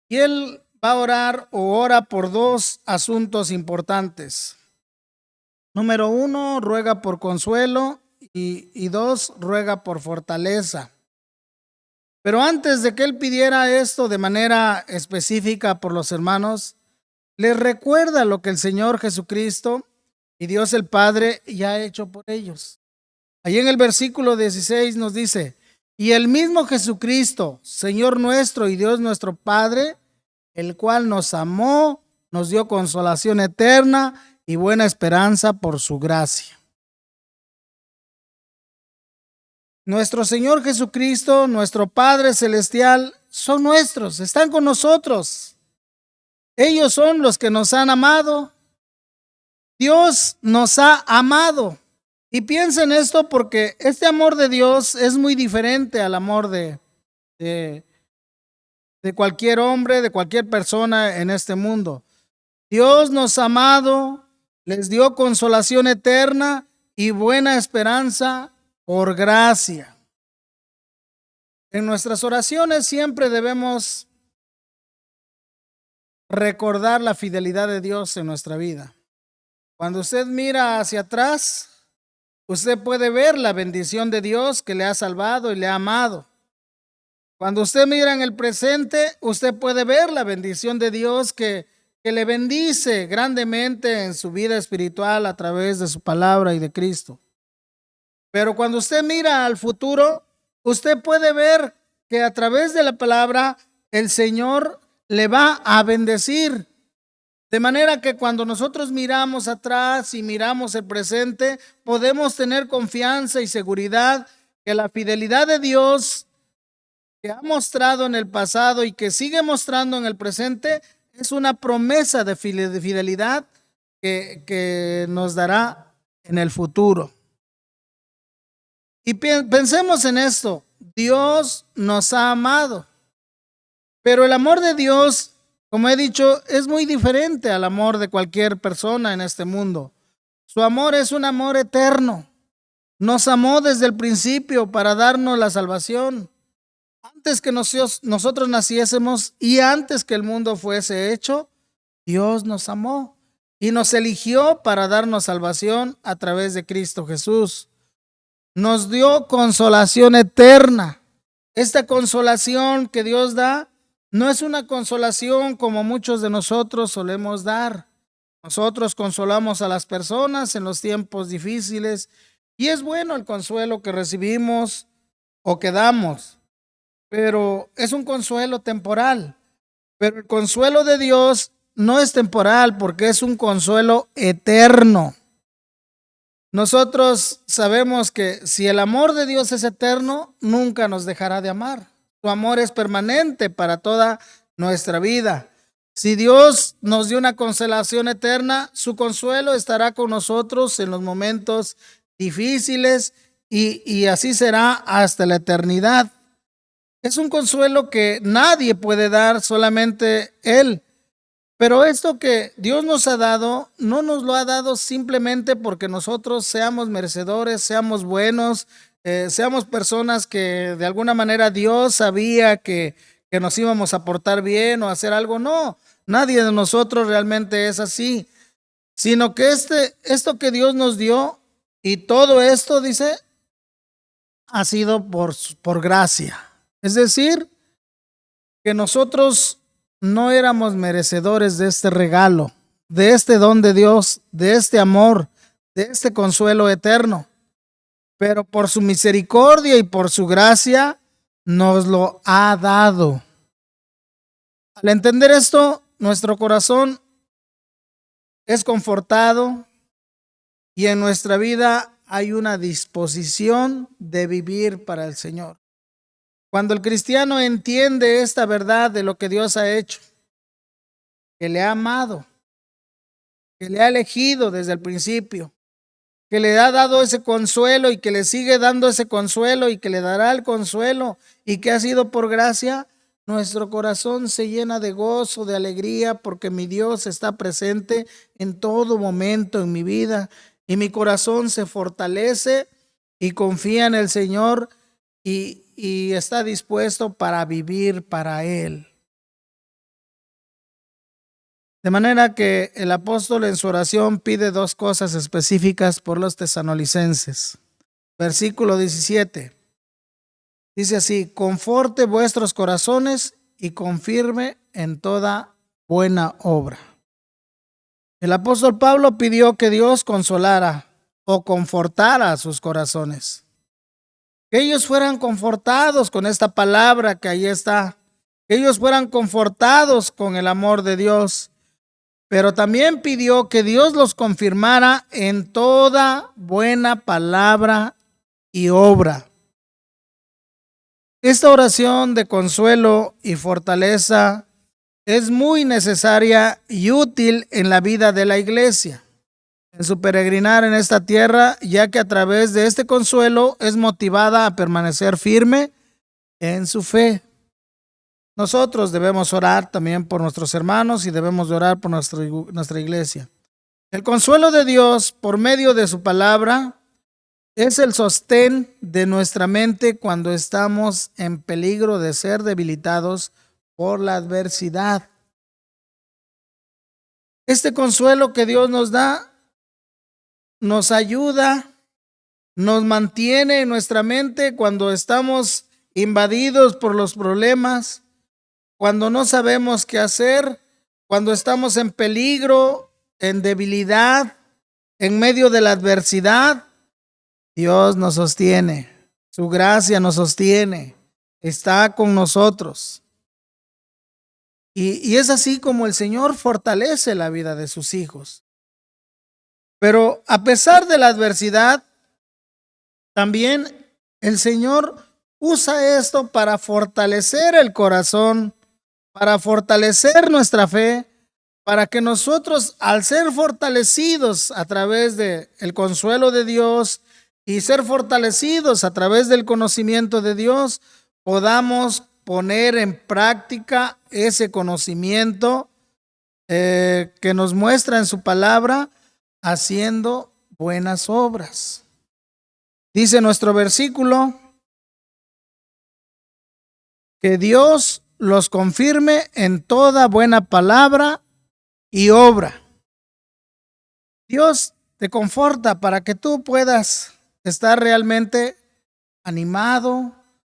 [SPEAKER 4] y él va a orar o ora por dos asuntos importantes. Número 1, ruega por consuelo, y 2, ruega por fortaleza. Pero antes de que él pidiera esto de manera específica por los hermanos, les recuerda lo que el Señor Jesucristo y Dios el Padre ya ha hecho por ellos. Allí en el versículo 16 nos dice, y el mismo Jesucristo, Señor nuestro y Dios nuestro Padre, el cual nos amó, nos dio consolación eterna y buena esperanza por su gracia. Nuestro Señor Jesucristo, nuestro Padre Celestial, son nuestros, están con nosotros. Ellos son los que nos han amado. Dios nos ha amado. Y piensen esto porque este amor de Dios es muy diferente al amor de cualquier hombre, de cualquier persona en este mundo. Dios nos ha amado, les dio consolación eterna y buena esperanza por gracia. En nuestras oraciones siempre debemos recordar la fidelidad de Dios en nuestra vida. Cuando usted mira hacia atrás, usted puede ver la bendición de Dios que le ha salvado y le ha amado. Cuando usted mira en el presente, usted puede ver la bendición de Dios que le bendice grandemente en su vida espiritual a través de su palabra y de Cristo. Pero cuando usted mira al futuro, usted puede ver que a través de la palabra el Señor le va a bendecir. De manera que cuando nosotros miramos atrás y miramos el presente, podemos tener confianza y seguridad que la fidelidad de Dios que ha mostrado en el pasado y que sigue mostrando en el presente es una promesa de fidelidad que nos dará en el futuro. Y pensemos en esto, Dios nos ha amado, pero el amor de Dios, como he dicho, es muy diferente al amor de cualquier persona en este mundo. Su amor es un amor eterno. Nos amó desde el principio para darnos la salvación. Antes que nosotros naciésemos y antes que el mundo fuese hecho, Dios nos amó y nos eligió para darnos salvación a través de Cristo Jesús. Nos dio consolación eterna. Esta consolación que Dios da no es una consolación como muchos de nosotros solemos dar. Nosotros consolamos a las personas en los tiempos difíciles y es bueno el consuelo que recibimos o que damos, pero es un consuelo temporal. Pero el consuelo de Dios no es temporal porque es un consuelo eterno. Nosotros sabemos que si el amor de Dios es eterno, nunca nos dejará de amar. Su amor es permanente para toda nuestra vida. Si Dios nos dio una consolación eterna, su consuelo estará con nosotros en los momentos difíciles y así será hasta la eternidad. Es un consuelo que nadie puede dar, solamente Él. Pero esto que Dios nos ha dado, no nos lo ha dado simplemente porque nosotros seamos merecedores, seamos buenos, seamos personas que de alguna manera Dios sabía que nos íbamos a portar bien o hacer algo. No, nadie de nosotros realmente es así, sino que esto que Dios nos dio y todo esto, dice, ha sido por gracia. Es decir, que nosotros no éramos merecedores de este regalo, de este don de Dios, de este amor, de este consuelo eterno. Pero por su misericordia y por su gracia nos lo ha dado. Al entender esto, nuestro corazón es confortado y en nuestra vida hay una disposición de vivir para el Señor. Cuando el cristiano entiende esta verdad de lo que Dios ha hecho, que le ha amado, que le ha elegido desde el principio, que le ha dado ese consuelo y que le sigue dando ese consuelo y que le dará el consuelo y que ha sido por gracia, nuestro corazón se llena de gozo, de alegría, porque mi Dios está presente en todo momento en mi vida y mi corazón se fortalece y confía en el Señor y está dispuesto para vivir para Él. De manera que el apóstol en su oración pide dos cosas específicas por los tesalonicenses. Versículo 17. Dice así: conforte vuestros corazones y confirme en toda buena obra. El apóstol Pablo pidió que Dios consolara o confortara sus corazones. Que ellos fueran confortados con esta palabra que ahí está. Que ellos fueran confortados con el amor de Dios. Pero también pidió que Dios los confirmara en toda buena palabra y obra. Esta oración de consuelo y fortaleza es muy necesaria y útil en la vida de la iglesia, en su peregrinar en esta tierra, ya que a través de este consuelo es motivada a permanecer firme en su fe. Nosotros debemos orar también por nuestros hermanos y debemos de orar por nuestra iglesia. El consuelo de Dios por medio de su palabra es el sostén de nuestra mente cuando estamos en peligro de ser debilitados por la adversidad. Este consuelo que Dios nos da nos ayuda, nos mantiene en nuestra mente cuando estamos invadidos por los problemas, cuando no sabemos qué hacer, cuando estamos en peligro, en debilidad, en medio de la adversidad. Dios nos sostiene, su gracia nos sostiene, está con nosotros. Y es así como el Señor fortalece la vida de sus hijos. Pero a pesar de la adversidad, también el Señor usa esto para fortalecer el corazón, para fortalecer nuestra fe, para que nosotros, al ser fortalecidos a través del consuelo de Dios y ser fortalecidos a través del conocimiento de Dios, podamos poner en práctica ese conocimiento que nos muestra en su palabra, haciendo buenas obras. Dice nuestro versículo que Dios los confirme en toda buena palabra y obra. Dios te conforta para que tú puedas estar realmente animado,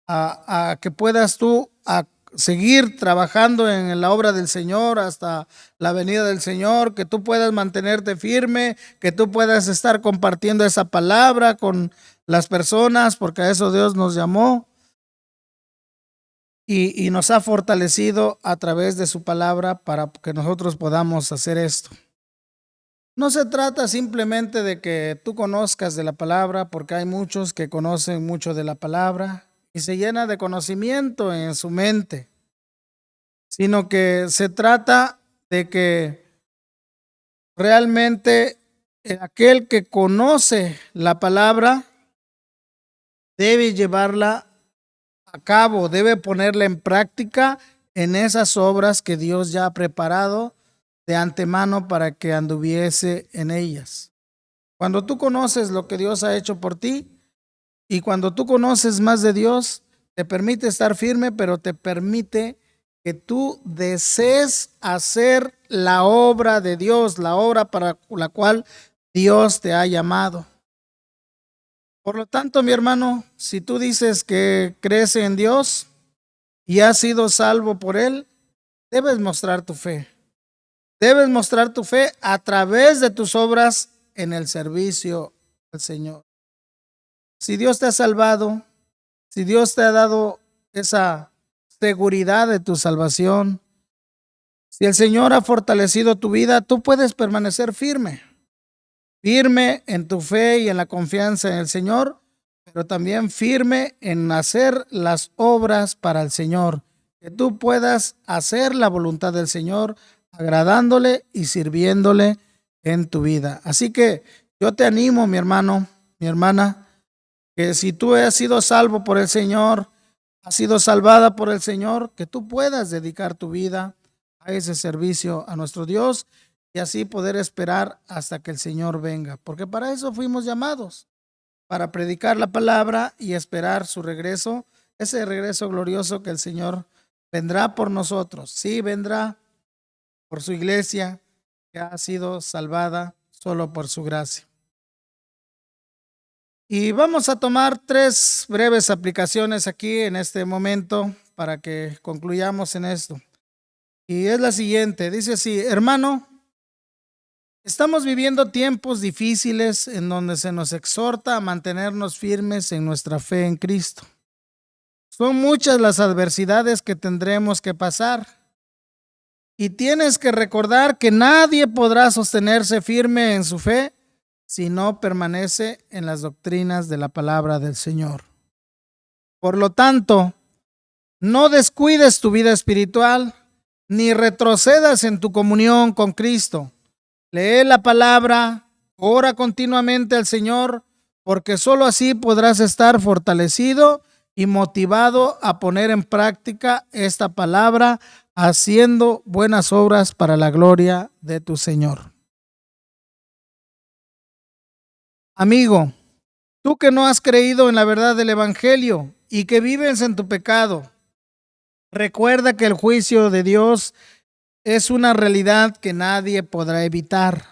[SPEAKER 4] a que puedas tú a seguir trabajando en la obra del Señor hasta la venida del Señor, que tú puedas mantenerte firme, que tú puedas estar compartiendo esa palabra con las personas, porque a eso Dios nos llamó y nos ha fortalecido a través de su palabra para que nosotros podamos hacer esto. No se trata simplemente de que tú conozcas de la palabra, porque hay muchos que conocen mucho de la palabra y se llena de conocimiento en su mente, sino que se trata de que realmente aquel que conoce la palabra debe llevarla a cabo, debe ponerla en práctica en esas obras que Dios ya ha preparado de antemano para que anduviese en ellas. Cuando tú conoces lo que Dios ha hecho por ti y cuando tú conoces más de Dios, te permite estar firme, pero te permite que tú desees hacer la obra de Dios, la obra para la cual Dios te ha llamado. Por lo tanto, mi hermano, si tú dices que crees en Dios y has sido salvo por Él, debes mostrar tu fe. Debes mostrar tu fe a través de tus obras en el servicio al Señor. Si Dios te ha salvado, si Dios te ha dado esa seguridad de tu salvación, si el Señor ha fortalecido tu vida, tú puedes permanecer firme. Firme en tu fe y en la confianza en el Señor, pero también firme en hacer las obras para el Señor. Que tú puedas hacer la voluntad del Señor, agradándole y sirviéndole en tu vida. Así que yo te animo, mi hermano, mi hermana, que si tú has sido salvo por el Señor, has sido salvada por el Señor, que tú puedas dedicar tu vida a ese servicio a nuestro Dios y así poder esperar hasta que el Señor venga. Porque para eso fuimos llamados, para predicar la palabra y esperar su regreso, ese regreso glorioso que el Señor vendrá por nosotros. Sí, vendrá por su iglesia que ha sido salvada solo por su gracia. Y vamos a tomar 3 breves aplicaciones aquí en este momento para que concluyamos en esto. Y es la siguiente, dice así: hermano, Estamos viviendo tiempos difíciles en donde se nos exhorta a mantenernos firmes en nuestra fe en Cristo. Son muchas las adversidades que tendremos que pasar. Y tienes que recordar que nadie podrá sostenerse firme en su fe si no permanece en las doctrinas de la palabra del Señor. Por lo tanto, no descuides tu vida espiritual, ni retrocedas en tu comunión con Cristo. Lee la palabra, ora continuamente al Señor, porque sólo así podrás estar fortalecido y motivado a poner en práctica esta palabra, haciendo buenas obras para la gloria de tu Señor. Amigo, tú que no has creído en la verdad del Evangelio y que vives en tu pecado, recuerda que el juicio de Dios es una realidad que nadie podrá evitar.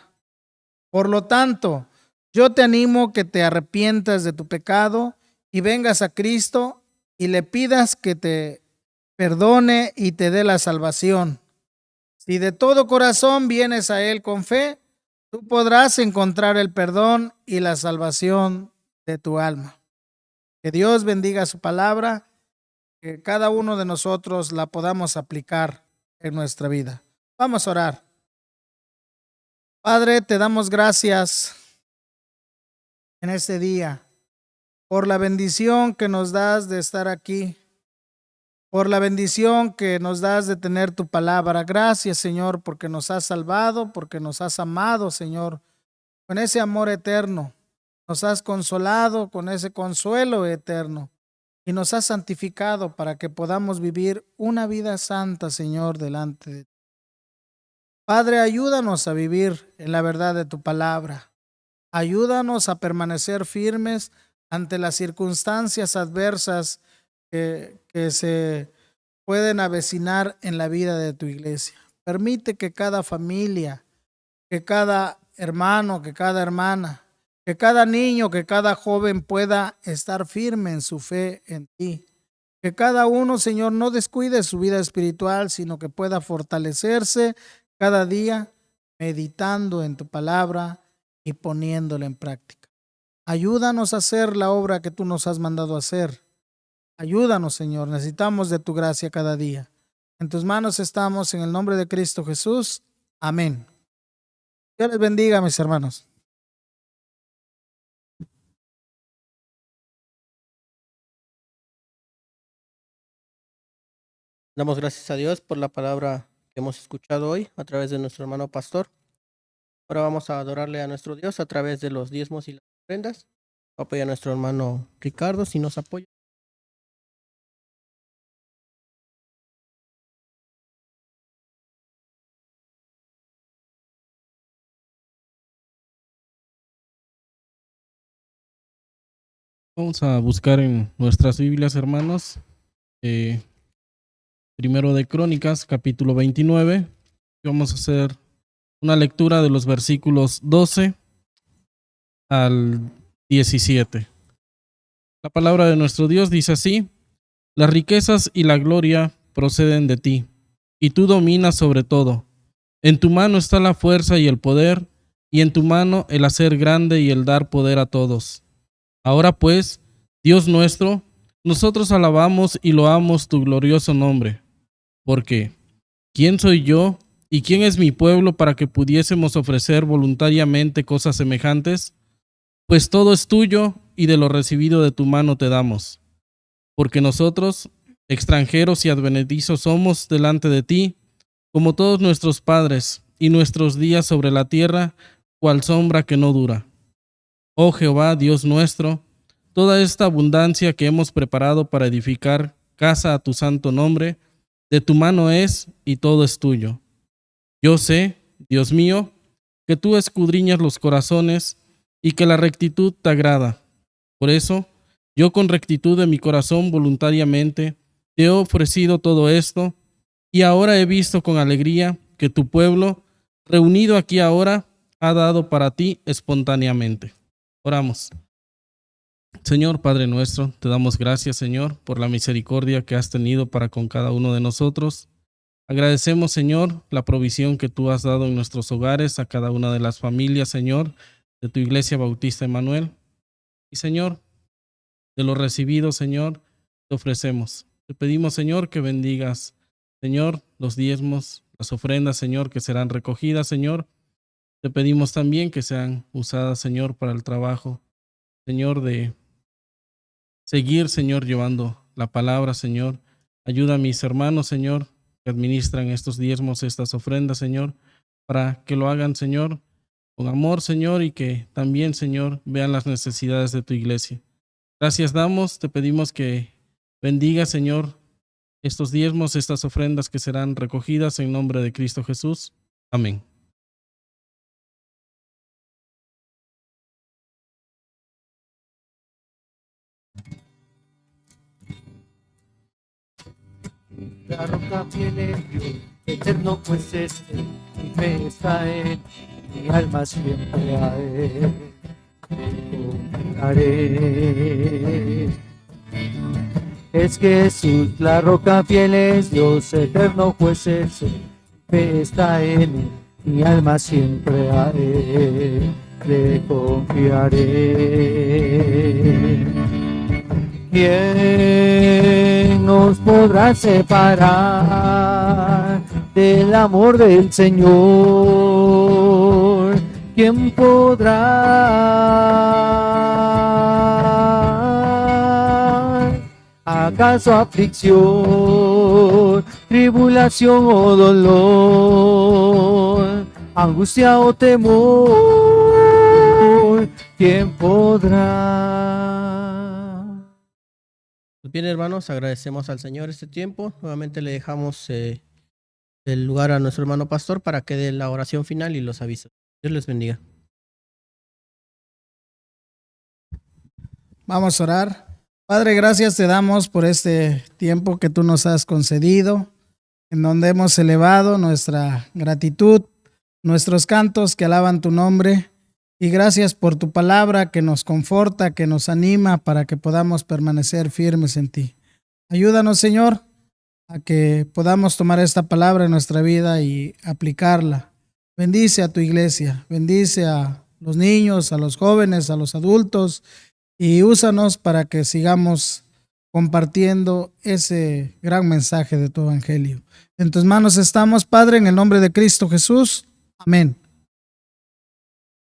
[SPEAKER 4] Por lo tanto, yo te animo que te arrepientas de tu pecado y vengas a Cristo y le pidas que te perdone y te dé la salvación. Si de todo corazón vienes a Él con fe, tú podrás encontrar el perdón y la salvación de tu alma. Que Dios bendiga su palabra, que cada uno de nosotros la podamos aplicar en nuestra vida. Vamos a orar. Padre, te damos gracias en este día por la bendición que nos das de estar aquí, por la bendición que nos das de tener tu palabra. Gracias, Señor, porque nos has salvado, porque nos has amado, Señor, con ese amor eterno. Nos has consolado con ese consuelo eterno y nos has santificado para que podamos vivir una vida santa, Señor, delante de ti. Padre, ayúdanos a vivir en la verdad de tu palabra. Ayúdanos a permanecer firmes ante las circunstancias adversas que se pueden avecinar en la vida de tu iglesia. Permite que cada familia, que cada hermano, que cada hermana, que cada niño, que cada joven pueda estar firme en su fe en ti. Que cada uno, Señor, no descuide su vida espiritual, sino que pueda fortalecerse cada día meditando en tu palabra y poniéndola en práctica. Ayúdanos a hacer la obra que tú nos has mandado hacer. Ayúdanos, Señor. Necesitamos de tu gracia cada día. En tus manos estamos, en el nombre de Cristo Jesús. Amén. Dios les bendiga, mis hermanos.
[SPEAKER 1] Damos gracias a Dios por la palabra que hemos escuchado hoy a través de nuestro hermano pastor. Ahora vamos a adorarle a nuestro Dios a través de los diezmos y las ofrendas. Apoya a nuestro hermano Ricardo si nos apoya.
[SPEAKER 3] Vamos a buscar en nuestras Biblias, hermanos, primero de Crónicas, capítulo 29. Vamos a hacer una lectura de los versículos 12 al 17. La palabra de nuestro Dios dice así: las riquezas y la gloria proceden de ti, y tú dominas sobre todo. En tu mano está la fuerza y el poder, y en tu mano el hacer grande y el dar poder a todos. Ahora pues, Dios nuestro, nosotros alabamos y loamos tu glorioso nombre, porque ¿quién soy yo y quién es mi pueblo para que pudiésemos ofrecer voluntariamente cosas semejantes? Pues todo es tuyo y de lo recibido de tu mano te damos. Porque nosotros, extranjeros y advenedizos, somos delante de ti, como todos nuestros padres, y nuestros días sobre la tierra, cual sombra que no dura. Oh Jehová, Dios nuestro, toda esta abundancia que hemos preparado para edificar casa a tu santo nombre, de tu mano es y todo es tuyo. Yo sé, Dios mío, que tú escudriñas los corazones y que la rectitud te agrada. Por eso, yo con rectitud de mi corazón voluntariamente te he ofrecido todo esto, y ahora he visto con alegría que tu pueblo, reunido aquí ahora, ha dado para ti espontáneamente. Oramos. Señor Padre nuestro, te damos gracias, Señor, por la misericordia que has tenido para con cada uno de nosotros. Agradecemos, Señor, la provisión que tú has dado en nuestros hogares a cada una de las familias, Señor, de tu Iglesia Bautista Emanuel. Y, Señor, de lo recibido, Señor, te ofrecemos. Te pedimos, Señor, que bendigas, Señor, los diezmos, las ofrendas, Señor, que serán recogidas, Señor. Te pedimos también que sean usadas, Señor, para el trabajo, Señor, de seguir, Señor, llevando la palabra, Señor. Ayuda a mis hermanos, Señor, que administran estos diezmos, estas ofrendas, Señor, para que lo hagan, Señor, con amor, Señor, y que también, Señor, vean las necesidades de tu iglesia. Gracias damos, te pedimos que bendiga, Señor, estos diezmos, estas ofrendas que serán recogidas en nombre de Cristo Jesús. Amén.
[SPEAKER 2] La roca viene Dios, eterno pues este, mi fe está en mi alma siempre a él confiaré. Es Jesús, la roca fiel es Dios, eterno pues es, mi fe está en él, mi alma siempre a él le confiaré. ¿Quién nos podrá separar del amor del Señor? ¿Quién podrá? ¿Acaso aflicción, tribulación o dolor, angustia o temor? ¿Quién podrá?
[SPEAKER 1] Pues bien, hermanos, agradecemos al Señor este tiempo. Nuevamente le dejamos el lugar a nuestro hermano pastor para que dé la oración final y los avisos. Dios les bendiga.
[SPEAKER 4] Vamos a orar. Padre, gracias te damos por este tiempo que tú nos has concedido, en donde hemos elevado nuestra gratitud, nuestros cantos que alaban tu nombre. Y gracias por tu palabra que nos conforta, que nos anima para que podamos permanecer firmes en ti. Ayúdanos, Señor, a que podamos tomar esta palabra en nuestra vida y aplicarla. Bendice a tu iglesia, bendice a los niños, a los jóvenes, a los adultos y úsanos para que sigamos compartiendo ese gran mensaje de tu evangelio. En tus manos estamos, Padre, en el nombre de Cristo Jesús. Amén.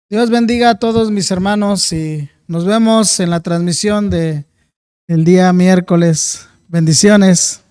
[SPEAKER 4] Dios bendiga a todos mis hermanos y nos vemos en la transmisión del día miércoles. Bendiciones.